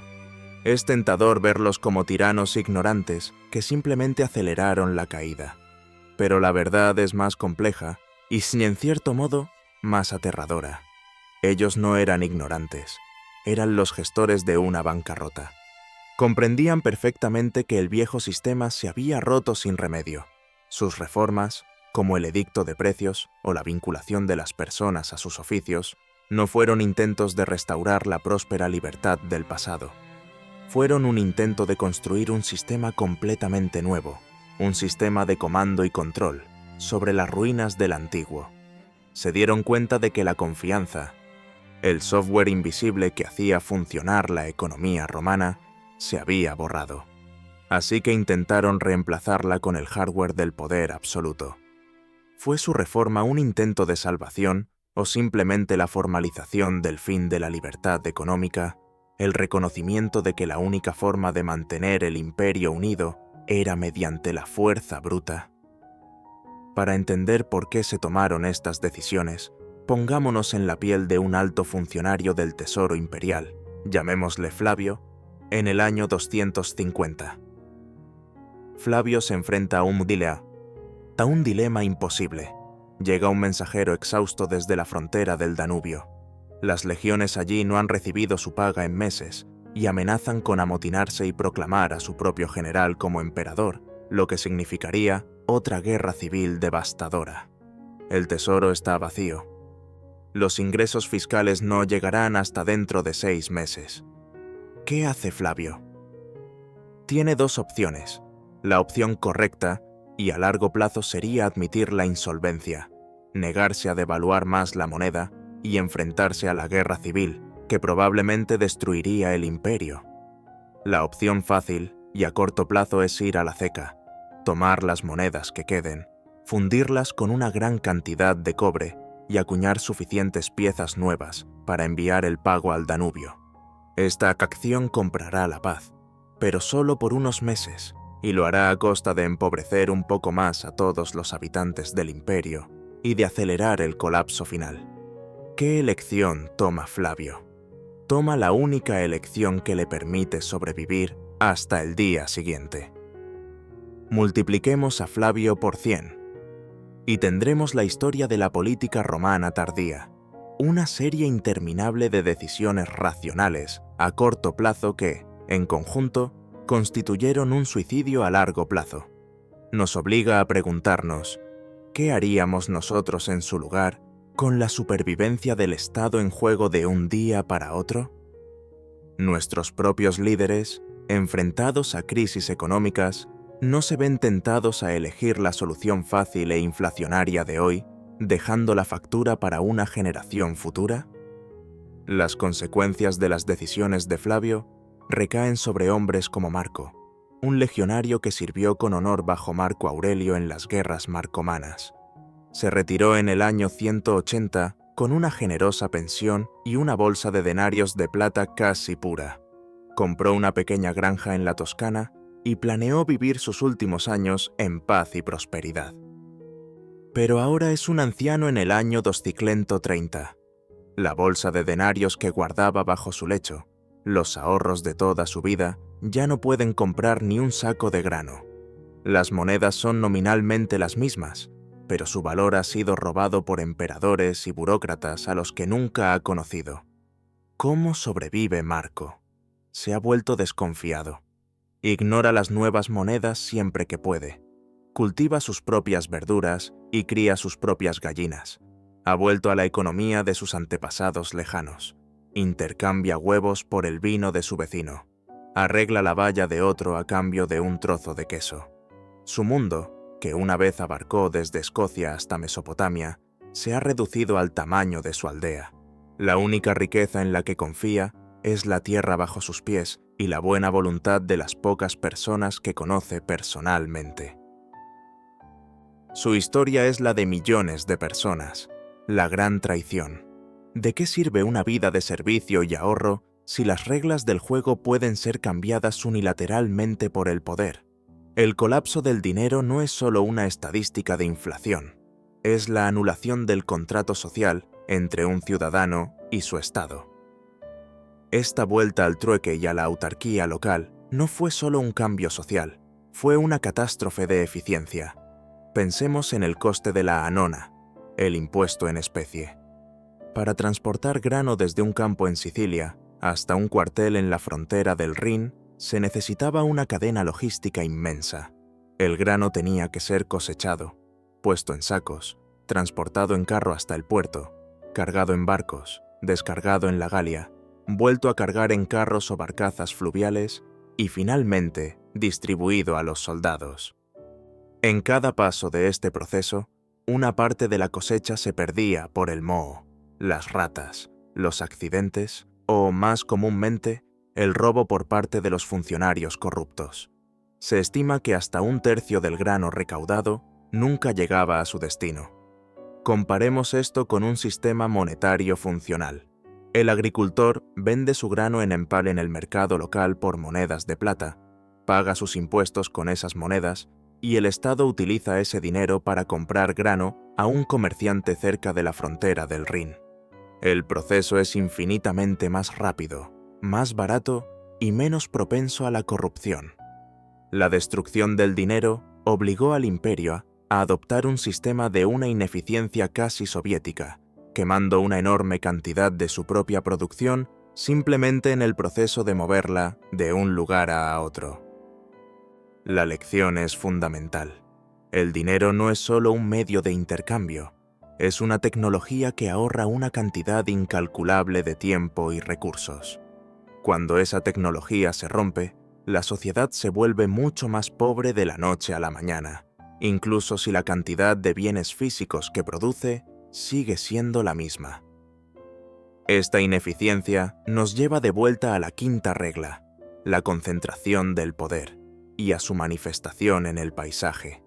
Es tentador verlos como tiranos ignorantes que simplemente aceleraron la caída. Pero la verdad es más compleja y, en cierto modo, más aterradora. Ellos no eran ignorantes, eran los gestores de una bancarrota. Comprendían perfectamente que el viejo sistema se había roto sin remedio. Sus reformas, como el edicto de precios o la vinculación de las personas a sus oficios, no fueron intentos de restaurar la próspera libertad del pasado. Fueron un intento de construir un sistema completamente nuevo, un sistema de comando y control sobre las ruinas del antiguo. Se dieron cuenta de que la confianza, el software invisible que hacía funcionar la economía romana, se había borrado. Así que intentaron reemplazarla con el hardware del poder absoluto. ¿Fue su reforma un intento de salvación o simplemente la formalización del fin de la libertad económica, el reconocimiento de que la única forma de mantener el imperio unido era mediante la fuerza bruta? Para entender por qué se tomaron estas decisiones, pongámonos en la piel de un alto funcionario del Tesoro Imperial, llamémosle Flavio, en el año 250. Flavio se enfrenta a un dilema imposible. Llega un mensajero exhausto desde la frontera del Danubio. Las legiones allí no han recibido su paga en meses y amenazan con amotinarse y proclamar a su propio general como emperador, lo que significaría otra guerra civil devastadora. El tesoro está vacío. Los ingresos fiscales no llegarán hasta dentro de 6 meses. ¿Qué hace Flavio? Tiene 2 opciones. La opción correcta y a largo plazo sería admitir la insolvencia, negarse a devaluar más la moneda y enfrentarse a la guerra civil, que probablemente destruiría el imperio. La opción fácil y a corto plazo es ir a la ceca, tomar las monedas que queden, fundirlas con una gran cantidad de cobre y acuñar suficientes piezas nuevas para enviar el pago al Danubio. Esta acción comprará la paz, pero solo por unos meses. y lo hará a costa de empobrecer un poco más a todos los habitantes del imperio y de acelerar el colapso final. ¿Qué elección toma Flavio? Toma la única elección que le permite sobrevivir hasta el día siguiente. Multipliquemos a Flavio por 100 y tendremos la historia de la política romana tardía, una serie interminable de decisiones racionales a corto plazo que, en conjunto, constituyeron un suicidio a largo plazo. Nos obliga a preguntarnos, ¿qué haríamos nosotros en su lugar con la supervivencia del Estado en juego de un día para otro? Nuestros propios líderes, enfrentados a crisis económicas, ¿no se ven tentados a elegir la solución fácil e inflacionaria de hoy, dejando la factura para una generación futura? Las consecuencias de las decisiones de Flavio recaen sobre hombres como Marco, un legionario que sirvió con honor bajo Marco Aurelio en las guerras marcomanas. Se retiró en el año 180 con una generosa pensión y una bolsa de denarios de plata casi pura. Compró una pequeña granja en la Toscana y planeó vivir sus últimos años en paz y prosperidad. Pero ahora es un anciano en el año 230. La bolsa de denarios que guardaba bajo su lecho, los ahorros de toda su vida, ya no pueden comprar ni un saco de grano. Las monedas son nominalmente las mismas, pero su valor ha sido robado por emperadores y burócratas a los que nunca ha conocido. ¿Cómo sobrevive Marco? Se ha vuelto desconfiado. Ignora las nuevas monedas siempre que puede. Cultiva sus propias verduras y cría sus propias gallinas. Ha vuelto a la economía de sus antepasados lejanos. Intercambia huevos por el vino de su vecino. Arregla la valla de otro a cambio de un trozo de queso. Su mundo, que una vez abarcó desde Escocia hasta Mesopotamia, se ha reducido al tamaño de su aldea. La única riqueza en la que confía es la tierra bajo sus pies y la buena voluntad de las pocas personas que conoce personalmente. Su historia es la de millones de personas, la gran traición. ¿De qué sirve una vida de servicio y ahorro si las reglas del juego pueden ser cambiadas unilateralmente por el poder? El colapso del dinero no es solo una estadística de inflación, es la anulación del contrato social entre un ciudadano y su Estado. Esta vuelta al trueque y a la autarquía local no fue solo un cambio social, fue una catástrofe de eficiencia. Pensemos en el coste de la anona, el impuesto en especie. Para transportar grano desde un campo en Sicilia hasta un cuartel en la frontera del Rin, se necesitaba una cadena logística inmensa. El grano tenía que ser cosechado, puesto en sacos, transportado en carro hasta el puerto, cargado en barcos, descargado en la Galia, vuelto a cargar en carros o barcazas fluviales y finalmente distribuido a los soldados. En cada paso de este proceso, una parte de la cosecha se perdía por el moho, las ratas, los accidentes o, más comúnmente, el robo por parte de los funcionarios corruptos. Se estima que hasta un tercio del grano recaudado nunca llegaba a su destino. Comparemos esto con un sistema monetario funcional. El agricultor vende su grano en empal en el mercado local por monedas de plata, paga sus impuestos con esas monedas y el Estado utiliza ese dinero para comprar grano a un comerciante cerca de la frontera del Rin. El proceso es infinitamente más rápido, más barato y menos propenso a la corrupción. La destrucción del dinero obligó al imperio a adoptar un sistema de una ineficiencia casi soviética, quemando una enorme cantidad de su propia producción simplemente en el proceso de moverla de un lugar a otro. La lección es fundamental. El dinero no es solo un medio de intercambio, es una tecnología que ahorra una cantidad incalculable de tiempo y recursos. Cuando esa tecnología se rompe, la sociedad se vuelve mucho más pobre de la noche a la mañana, incluso si la cantidad de bienes físicos que produce sigue siendo la misma. Esta ineficiencia nos lleva de vuelta a la quinta regla, la concentración del poder, y a su manifestación en el paisaje.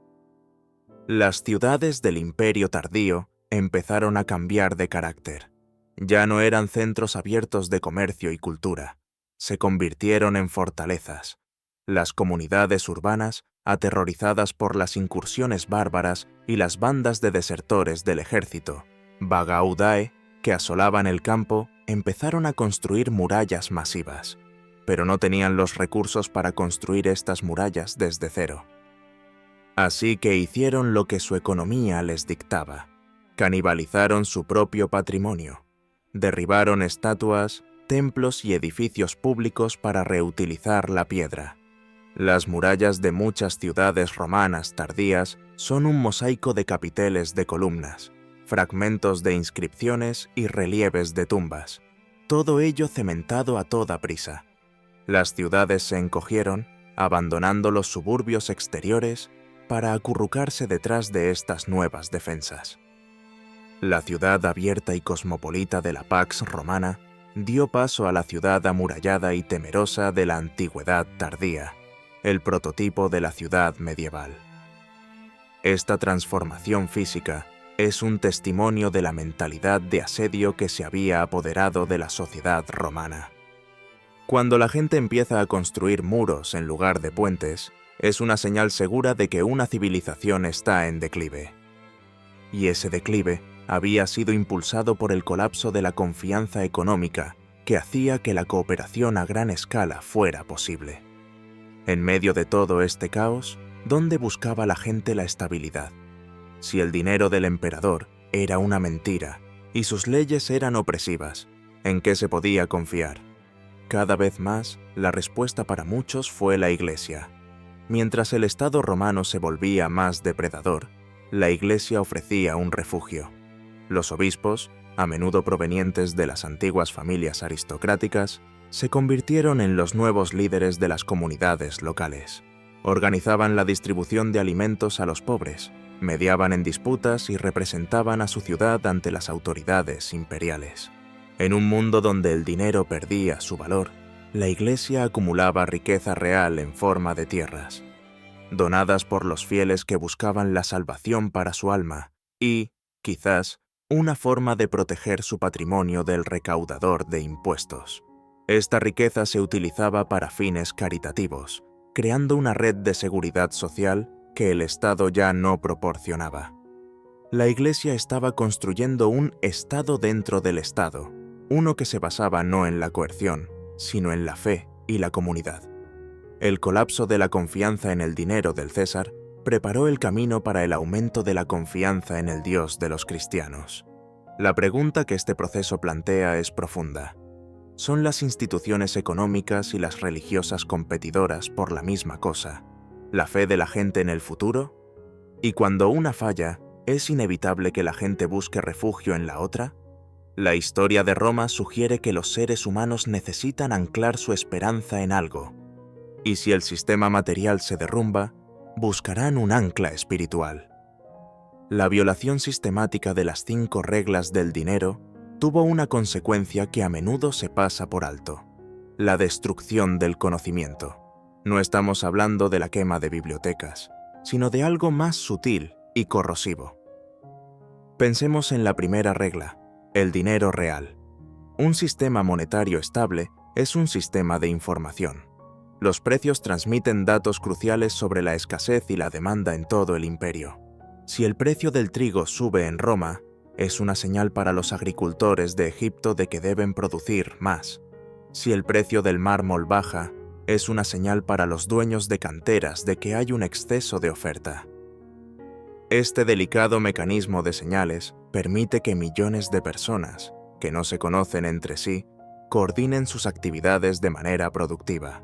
Las ciudades del Imperio tardío empezaron a cambiar de carácter. Ya no eran centros abiertos de comercio y cultura, se convirtieron en fortalezas, Las comunidades urbanas, aterrorizadas por las incursiones bárbaras y las bandas de desertores del ejército, Bagaudae, que asolaban el campo, empezaron a construir murallas masivas, pero no tenían los recursos para construir estas murallas desde cero. Así que hicieron lo que su economía les dictaba. Canibalizaron su propio patrimonio. Derribaron estatuas, templos y edificios públicos para reutilizar la piedra. Las murallas de muchas ciudades romanas tardías son un mosaico de capiteles de columnas, fragmentos de inscripciones y relieves de tumbas, todo ello cementado a toda prisa. Las ciudades se encogieron, abandonando los suburbios exteriores para acurrucarse detrás de estas nuevas defensas. La ciudad abierta y cosmopolita de la Pax Romana dio paso a la ciudad amurallada y temerosa de la antigüedad tardía, el prototipo de la ciudad medieval. Esta transformación física es un testimonio de la mentalidad de asedio que se había apoderado de la sociedad romana. Cuando la gente empieza a construir muros en lugar de puentes, es una señal segura de que una civilización está en declive. Y ese declive había sido impulsado por el colapso de la confianza económica que hacía que la cooperación a gran escala fuera posible. En medio de todo este caos, ¿dónde buscaba la gente la estabilidad? Si el dinero del emperador era una mentira y sus leyes eran opresivas, ¿en qué se podía confiar? Cada vez más, la respuesta para muchos fue la Iglesia. Mientras el Estado romano se volvía más depredador, la Iglesia ofrecía un refugio. Los obispos, a menudo provenientes de las antiguas familias aristocráticas, se convirtieron en los nuevos líderes de las comunidades locales. Organizaban la distribución de alimentos a los pobres, mediaban en disputas y representaban a su ciudad ante las autoridades imperiales. En un mundo donde el dinero perdía su valor, la Iglesia acumulaba riqueza real en forma de tierras, donadas por los fieles que buscaban la salvación para su alma y, quizás, una forma de proteger su patrimonio del recaudador de impuestos. Esta riqueza se utilizaba para fines caritativos, creando una red de seguridad social que el Estado ya no proporcionaba. La Iglesia estaba construyendo un Estado dentro del Estado, uno que se basaba no en la coerción, sino en la fe y la comunidad. El colapso de la confianza en el dinero del César preparó el camino para el aumento de la confianza en el Dios de los cristianos. La pregunta que este proceso plantea es profunda. ¿Son las instituciones económicas y las religiosas competidoras por la misma cosa, la fe de la gente en el futuro? Y cuando una falla, ¿es inevitable que la gente busque refugio en la otra? La historia de Roma sugiere que los seres humanos necesitan anclar su esperanza en algo, y si el sistema material se derrumba, buscarán un ancla espiritual. La violación sistemática de las 5 reglas del dinero tuvo una consecuencia que a menudo se pasa por alto: la destrucción del conocimiento. No estamos hablando de la quema de bibliotecas, sino de algo más sutil y corrosivo. Pensemos en la primera regla, el dinero real. Un sistema monetario estable es un sistema de información. Los precios transmiten datos cruciales sobre la escasez y la demanda en todo el imperio. Si el precio del trigo sube en Roma, es una señal para los agricultores de Egipto de que deben producir más. Si el precio del mármol baja, es una señal para los dueños de canteras de que hay un exceso de oferta. Este delicado mecanismo de señales permite que millones de personas, que no se conocen entre sí, coordinen sus actividades de manera productiva.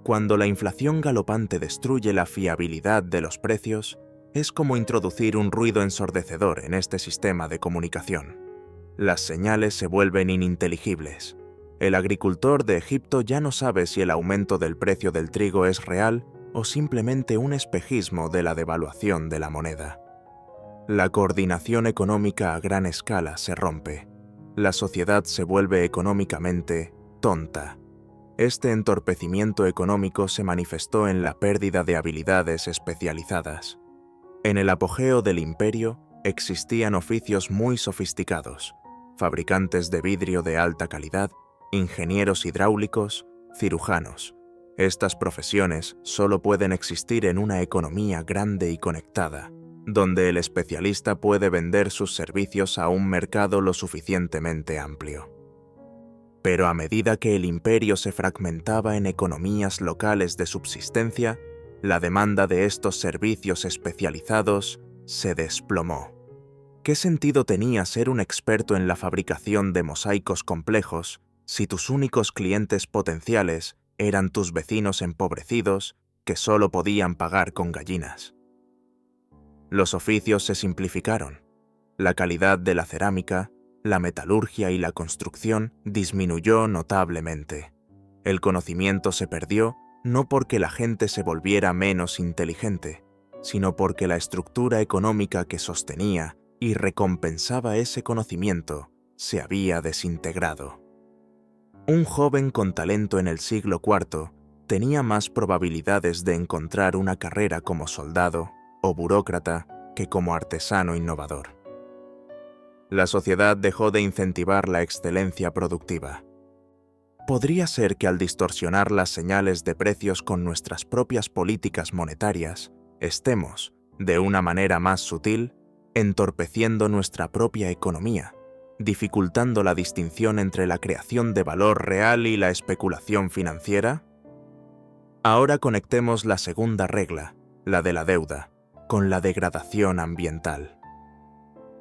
Cuando la inflación galopante destruye la fiabilidad de los precios, es como introducir un ruido ensordecedor en este sistema de comunicación. Las señales se vuelven ininteligibles. El agricultor de Egipto ya no sabe si el aumento del precio del trigo es real o simplemente un espejismo de la devaluación de la moneda. La coordinación económica a gran escala se rompe. La sociedad se vuelve económicamente tonta. Este entorpecimiento económico se manifestó en la pérdida de habilidades especializadas. En el apogeo del imperio existían oficios muy sofisticados: fabricantes de vidrio de alta calidad, ingenieros hidráulicos, cirujanos. Estas profesiones solo pueden existir en una economía grande y conectada, donde el especialista puede vender sus servicios a un mercado lo suficientemente amplio. Pero a medida que el imperio se fragmentaba en economías locales de subsistencia, la demanda de estos servicios especializados se desplomó. ¿Qué sentido tenía ser un experto en la fabricación de mosaicos complejos si tus únicos clientes potenciales eran tus vecinos empobrecidos que solo podían pagar con gallinas? Los oficios se simplificaron. La calidad de la cerámica, la metalurgia y la construcción disminuyó notablemente. El conocimiento se perdió no porque la gente se volviera menos inteligente, sino porque la estructura económica que sostenía y recompensaba ese conocimiento se había desintegrado. Un joven con talento en el siglo IV tenía más probabilidades de encontrar una carrera como soldado o burócrata que como artesano innovador. La sociedad dejó de incentivar la excelencia productiva. Podría ser que al distorsionar las señales de precios con nuestras propias políticas monetarias, estemos, de una manera más sutil, entorpeciendo nuestra propia economía, dificultando la distinción entre la creación de valor real y la especulación financiera. Ahora conectemos la segunda regla, la de la deuda, con la degradación ambiental.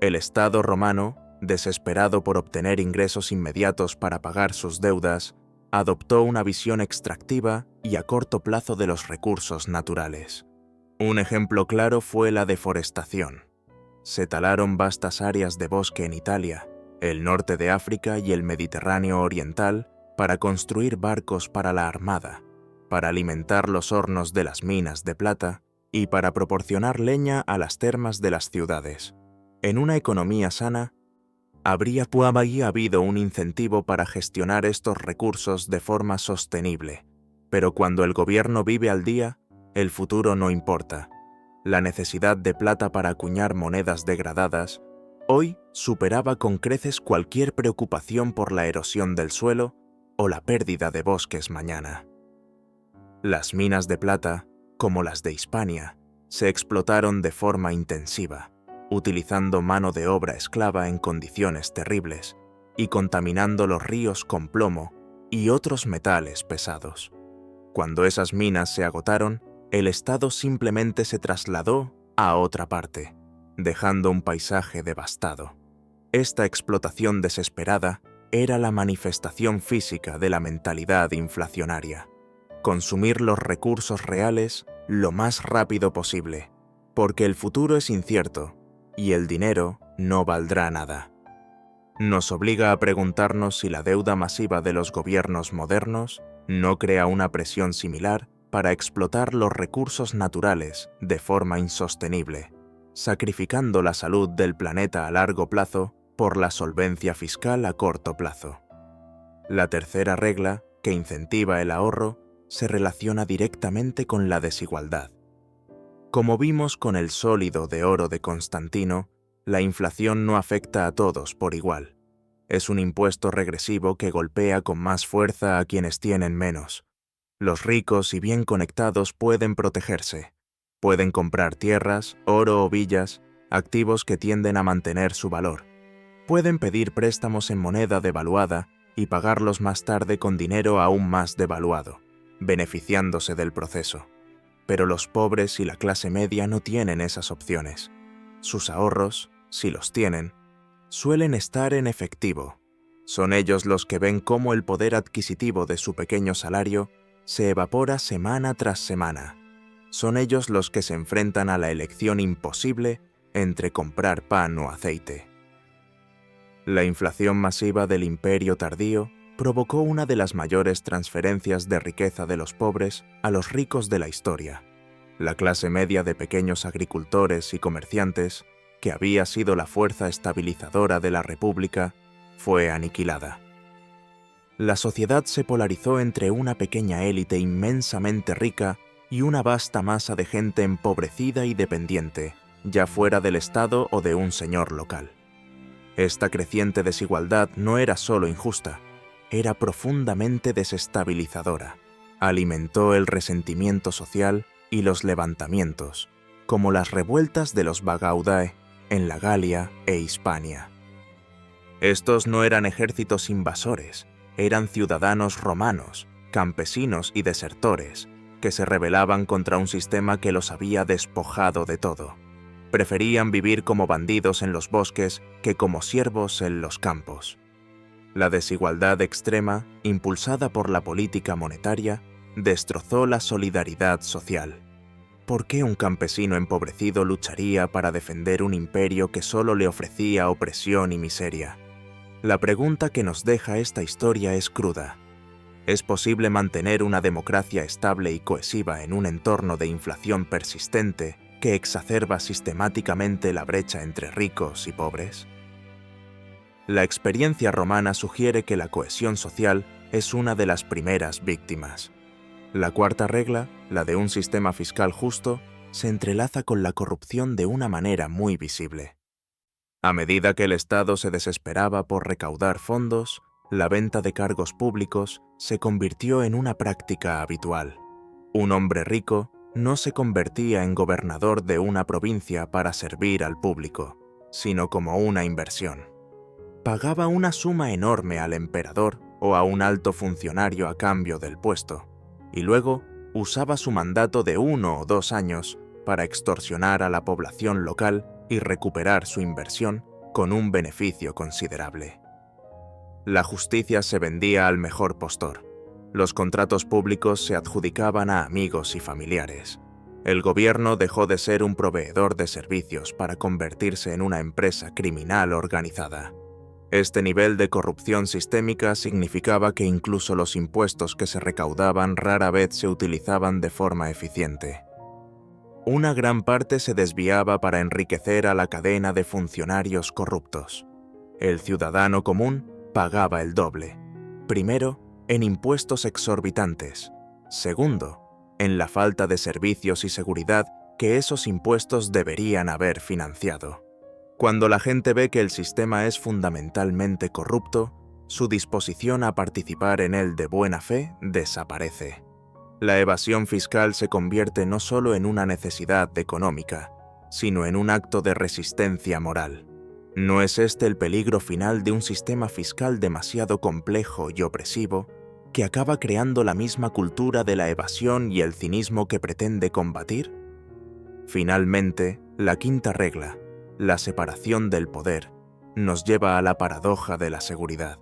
El Estado romano, desesperado por obtener ingresos inmediatos para pagar sus deudas, adoptó una visión extractiva y a corto plazo de los recursos naturales. Un ejemplo claro fue la deforestación. Se talaron vastas áreas de bosque en Italia, el norte de África y el Mediterráneo oriental para construir barcos para la armada, para alimentar los hornos de las minas de plata y para proporcionar leña a las termas de las ciudades. En una economía sana, habría habido un incentivo para gestionar estos recursos de forma sostenible, pero cuando el gobierno vive al día, el futuro no importa. La necesidad de plata para acuñar monedas degradadas hoy superaba con creces cualquier preocupación por la erosión del suelo o la pérdida de bosques mañana. Las minas de plata, como las de Hispania, se explotaron de forma intensiva, utilizando mano de obra esclava en condiciones terribles y contaminando los ríos con plomo y otros metales pesados. Cuando esas minas se agotaron, el Estado simplemente se trasladó a otra parte, dejando un paisaje devastado. Esta explotación desesperada era la manifestación física de la mentalidad inflacionaria. Consumir los recursos reales lo más rápido posible, porque el futuro es incierto y el dinero no valdrá nada. Nos obliga a preguntarnos si la deuda masiva de los gobiernos modernos no crea una presión similar para explotar los recursos naturales de forma insostenible, sacrificando la salud del planeta a largo plazo por la solvencia fiscal a corto plazo. La tercera regla, que incentiva el ahorro, se relaciona directamente con la desigualdad. Como vimos con el sólido de oro de Constantino, la inflación no afecta a todos por igual. Es un impuesto regresivo que golpea con más fuerza a quienes tienen menos. Los ricos y bien conectados pueden protegerse. Pueden comprar tierras, oro o villas, activos que tienden a mantener su valor. Pueden pedir préstamos en moneda devaluada y pagarlos más tarde con dinero aún más devaluado, beneficiándose del proceso. Pero los pobres y la clase media no tienen esas opciones. Sus ahorros, si los tienen, suelen estar en efectivo. Son ellos los que ven cómo el poder adquisitivo de su pequeño salario se evapora semana tras semana. Son ellos los que se enfrentan a la elección imposible entre comprar pan o aceite. La inflación masiva del Imperio tardío provocó una de las mayores transferencias de riqueza de los pobres a los ricos de la historia. La clase media de pequeños agricultores y comerciantes, que había sido la fuerza estabilizadora de la República, fue aniquilada. La sociedad se polarizó entre una pequeña élite inmensamente rica y una vasta masa de gente empobrecida y dependiente, ya fuera del Estado o de un señor local. Esta creciente desigualdad no era solo injusta, era profundamente desestabilizadora. Alimentó el resentimiento social y los levantamientos, como las revueltas de los Bagaudae en la Galia e Hispania. Estos no eran ejércitos invasores, eran ciudadanos romanos, campesinos y desertores, que se rebelaban contra un sistema que los había despojado de todo. Preferían vivir como bandidos en los bosques que como siervos en los campos. La desigualdad extrema, impulsada por la política monetaria, destrozó la solidaridad social. ¿Por qué un campesino empobrecido lucharía para defender un imperio que solo le ofrecía opresión y miseria? La pregunta que nos deja esta historia es cruda. ¿Es posible mantener una democracia estable y cohesiva en un entorno de inflación persistente que exacerba sistemáticamente la brecha entre ricos y pobres? La experiencia romana sugiere que la cohesión social es una de las primeras víctimas. La cuarta regla, la de un sistema fiscal justo, se entrelaza con la corrupción de una manera muy visible. A medida que el Estado se desesperaba por recaudar fondos, la venta de cargos públicos se convirtió en una práctica habitual. Un hombre rico no se convertía en gobernador de una provincia para servir al público, sino como una inversión. Pagaba una suma enorme al emperador o a un alto funcionario a cambio del puesto, y luego usaba su mandato de 1 o 2 años para extorsionar a la población local y recuperar su inversión con un beneficio considerable. La justicia se vendía al mejor postor. Los contratos públicos se adjudicaban a amigos y familiares. El gobierno dejó de ser un proveedor de servicios para convertirse en una empresa criminal organizada. Este nivel de corrupción sistémica significaba que incluso los impuestos que se recaudaban rara vez se utilizaban de forma eficiente. Una gran parte se desviaba para enriquecer a la cadena de funcionarios corruptos. El ciudadano común pagaba el doble. Primero, en impuestos exorbitantes. Segundo, en la falta de servicios y seguridad que esos impuestos deberían haber financiado. Cuando la gente ve que el sistema es fundamentalmente corrupto, su disposición a participar en él de buena fe desaparece. La evasión fiscal se convierte no solo en una necesidad económica, sino en un acto de resistencia moral. ¿No es este el peligro final de un sistema fiscal demasiado complejo y opresivo, que acaba creando la misma cultura de la evasión y el cinismo que pretende combatir? Finalmente, la quinta regla, la separación del poder, nos lleva a la paradoja de la seguridad.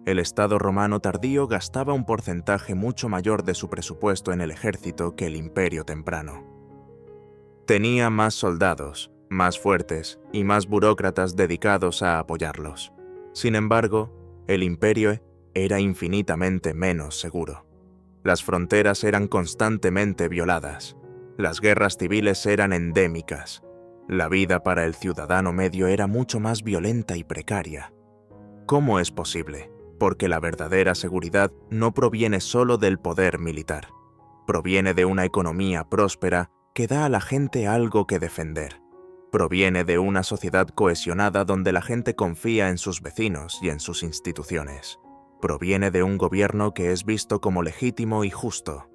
El Estado romano tardío gastaba un porcentaje mucho mayor de su presupuesto en el ejército que el Imperio temprano. Tenía más soldados, más fuertes y más burócratas dedicados a apoyarlos. Sin embargo, el Imperio era infinitamente menos seguro. Las fronteras eran constantemente violadas. Las guerras civiles eran endémicas. La vida para el ciudadano medio era mucho más violenta y precaria. ¿Cómo es posible? Porque la verdadera seguridad no proviene solo del poder militar. Proviene de una economía próspera que da a la gente algo que defender. Proviene de una sociedad cohesionada donde la gente confía en sus vecinos y en sus instituciones. Proviene de un gobierno que es visto como legítimo y justo.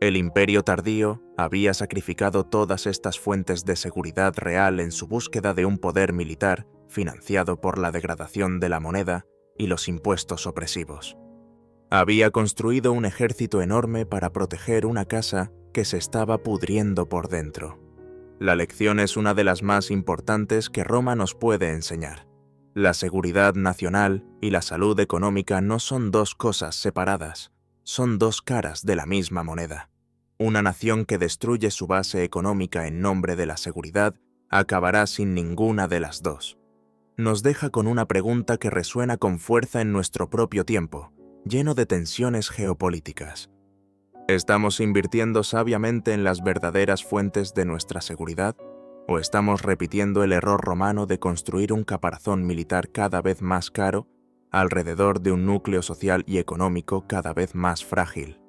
El Imperio tardío había sacrificado todas estas fuentes de seguridad real en su búsqueda de un poder militar financiado por la degradación de la moneda y los impuestos opresivos. Había construido un ejército enorme para proteger una casa que se estaba pudriendo por dentro. La lección es una de las más importantes que Roma nos puede enseñar. La seguridad nacional y la salud económica no son dos cosas separadas, son dos caras de la misma moneda. Una nación que destruye su base económica en nombre de la seguridad acabará sin ninguna de las dos. Nos deja con una pregunta que resuena con fuerza en nuestro propio tiempo, lleno de tensiones geopolíticas. ¿Estamos invirtiendo sabiamente en las verdaderas fuentes de nuestra seguridad? ¿O estamos repitiendo el error romano de construir un caparazón militar cada vez más caro alrededor de un núcleo social y económico cada vez más frágil?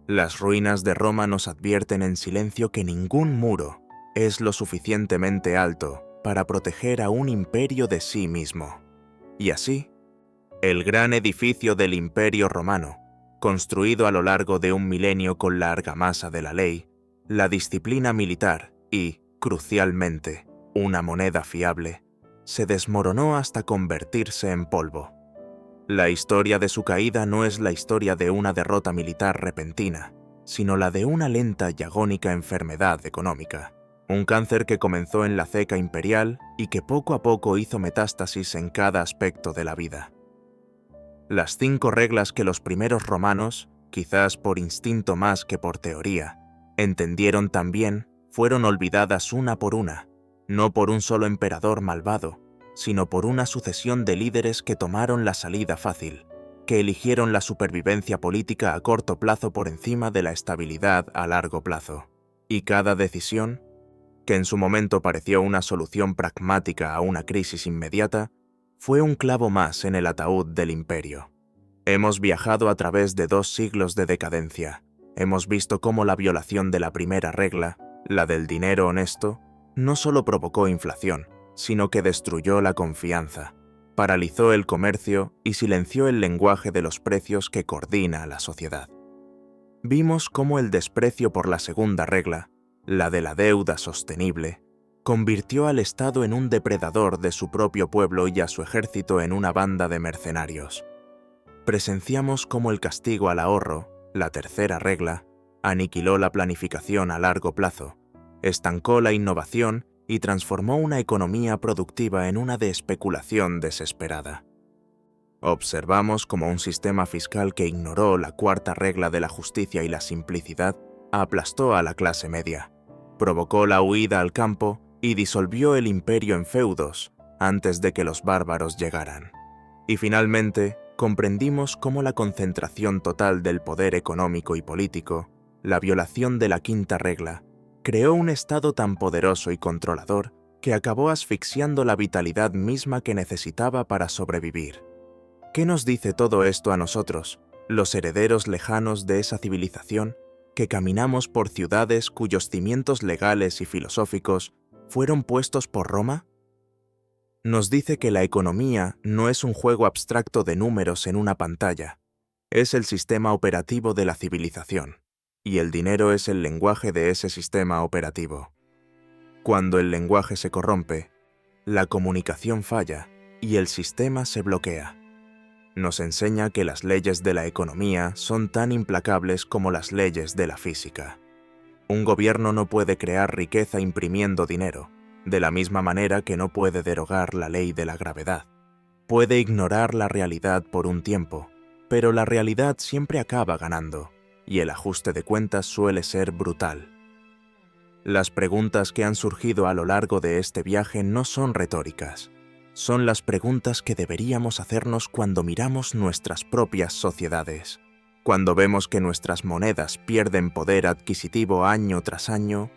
Las ruinas de Roma nos advierten en silencio que ningún muro es lo suficientemente alto para proteger a un imperio de sí mismo. Y así, el gran edificio del Imperio Romano Construido a lo largo de un milenio con la argamasa de la ley, la disciplina militar y, crucialmente, una moneda fiable, se desmoronó hasta convertirse en polvo. La historia de su caída no es la historia de una derrota militar repentina, sino la de una lenta y agónica enfermedad económica. Un cáncer que comenzó en la ceca imperial y que poco a poco hizo metástasis en cada aspecto de la vida. Las 5 reglas que los primeros romanos, quizás por instinto más que por teoría, entendieron también, fueron olvidadas una por una, no por un solo emperador malvado, sino por una sucesión de líderes que tomaron la salida fácil, que eligieron la supervivencia política a corto plazo por encima de la estabilidad a largo plazo. Y cada decisión, que en su momento pareció una solución pragmática a una crisis inmediata, fue un clavo más en el ataúd del imperio. Hemos viajado a través de 2 siglos de decadencia. Hemos visto cómo la violación de la primera regla, la del dinero honesto, no solo provocó inflación, sino que destruyó la confianza, paralizó el comercio y silenció el lenguaje de los precios que coordina a la sociedad. Vimos cómo el desprecio por la segunda regla, la de la deuda sostenible, convirtió al Estado en un depredador de su propio pueblo y a su ejército en una banda de mercenarios. Presenciamos cómo el castigo al ahorro, la tercera regla, aniquiló la planificación a largo plazo, estancó la innovación y transformó una economía productiva en una de especulación desesperada. Observamos cómo un sistema fiscal que ignoró la cuarta regla de la justicia y la simplicidad aplastó a la clase media, provocó la huida al campo y disolvió el imperio en feudos antes de que los bárbaros llegaran. Y finalmente, comprendimos cómo la concentración total del poder económico y político, la violación de la quinta regla, creó un Estado tan poderoso y controlador que acabó asfixiando la vitalidad misma que necesitaba para sobrevivir. ¿Qué nos dice todo esto a nosotros, los herederos lejanos de esa civilización, que caminamos por ciudades cuyos cimientos legales y filosóficos fueron puestos por Roma? Nos dice que la economía no es un juego abstracto de números en una pantalla, es el sistema operativo de la civilización, y el dinero es el lenguaje de ese sistema operativo. Cuando el lenguaje se corrompe, la comunicación falla y el sistema se bloquea. Nos enseña que las leyes de la economía son tan implacables como las leyes de la física. Un gobierno no puede crear riqueza imprimiendo dinero, de la misma manera que no puede derogar la ley de la gravedad. Puede ignorar la realidad por un tiempo, pero la realidad siempre acaba ganando, y el ajuste de cuentas suele ser brutal. Las preguntas que han surgido a lo largo de este viaje no son retóricas. Son las preguntas que deberíamos hacernos cuando miramos nuestras propias sociedades. Cuando vemos que nuestras monedas pierden poder adquisitivo año tras año,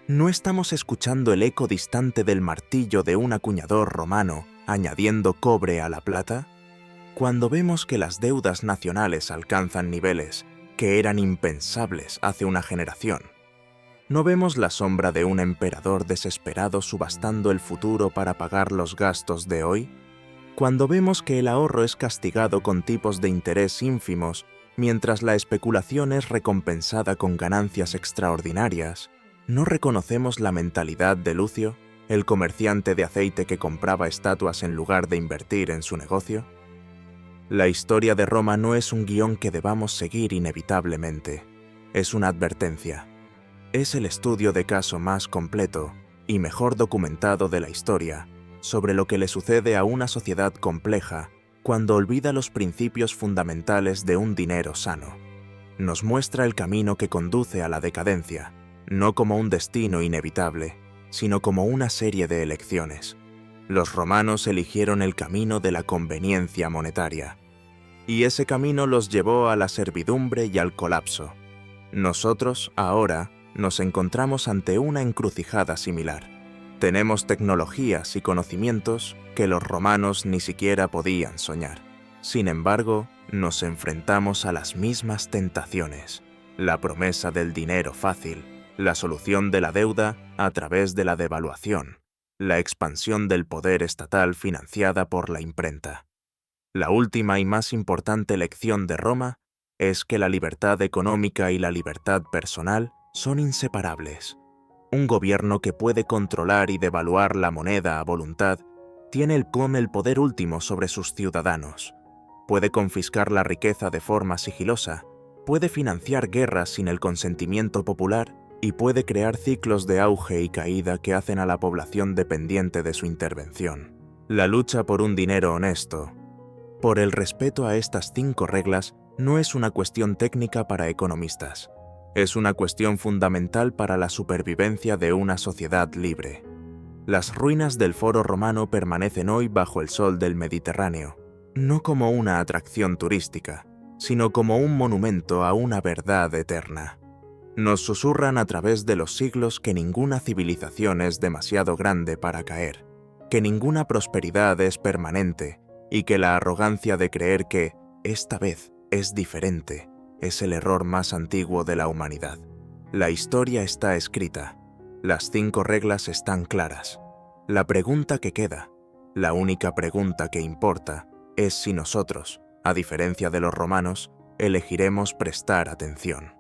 ¿no estamos escuchando el eco distante del martillo de un acuñador romano añadiendo cobre a la plata? Cuando vemos que las deudas nacionales alcanzan niveles que eran impensables hace una generación, ¿no vemos la sombra de un emperador desesperado subastando el futuro para pagar los gastos de hoy? Cuando vemos que el ahorro es castigado con tipos de interés ínfimos, mientras la especulación es recompensada con ganancias extraordinarias, ¿no reconocemos la mentalidad de Lucio, el comerciante de aceite que compraba estatuas en lugar de invertir en su negocio? La historia de Roma no es un guión que debamos seguir inevitablemente, es una advertencia. Es el estudio de caso más completo y mejor documentado de la historia sobre lo que le sucede a una sociedad compleja cuando olvida los principios fundamentales de un dinero sano. Nos muestra el camino que conduce a la decadencia, no como un destino inevitable, sino como una serie de elecciones. Los romanos eligieron el camino de la conveniencia monetaria, y ese camino los llevó a la servidumbre y al colapso. Nosotros, ahora, nos encontramos ante una encrucijada similar. Tenemos tecnologías y conocimientos que los romanos ni siquiera podían soñar. Sin embargo, nos enfrentamos a las mismas tentaciones: la promesa del dinero fácil, la solución de la deuda a través de la devaluación, la expansión del poder estatal financiada por la imprenta. La última y más importante lección de Roma es que la libertad económica y la libertad personal son inseparables. Un gobierno que puede controlar y devaluar la moneda a voluntad tiene el poder último sobre sus ciudadanos. Puede confiscar la riqueza de forma sigilosa, puede financiar guerras sin el consentimiento popular y puede crear ciclos de auge y caída que hacen a la población dependiente de su intervención. La lucha por un dinero honesto, por el respeto a estas 5 reglas, no es una cuestión técnica para economistas. Es una cuestión fundamental para la supervivencia de una sociedad libre. Las ruinas del Foro Romano permanecen hoy bajo el sol del Mediterráneo, no como una atracción turística, sino como un monumento a una verdad eterna. Nos susurran a través de los siglos que ninguna civilización es demasiado grande para caer, que ninguna prosperidad es permanente y que la arrogancia de creer que, esta vez, es diferente, es el error más antiguo de la humanidad. La historia está escrita. Las 5 reglas están claras. La pregunta que queda, la única pregunta que importa, es si nosotros, a diferencia de los romanos, elegiremos prestar atención.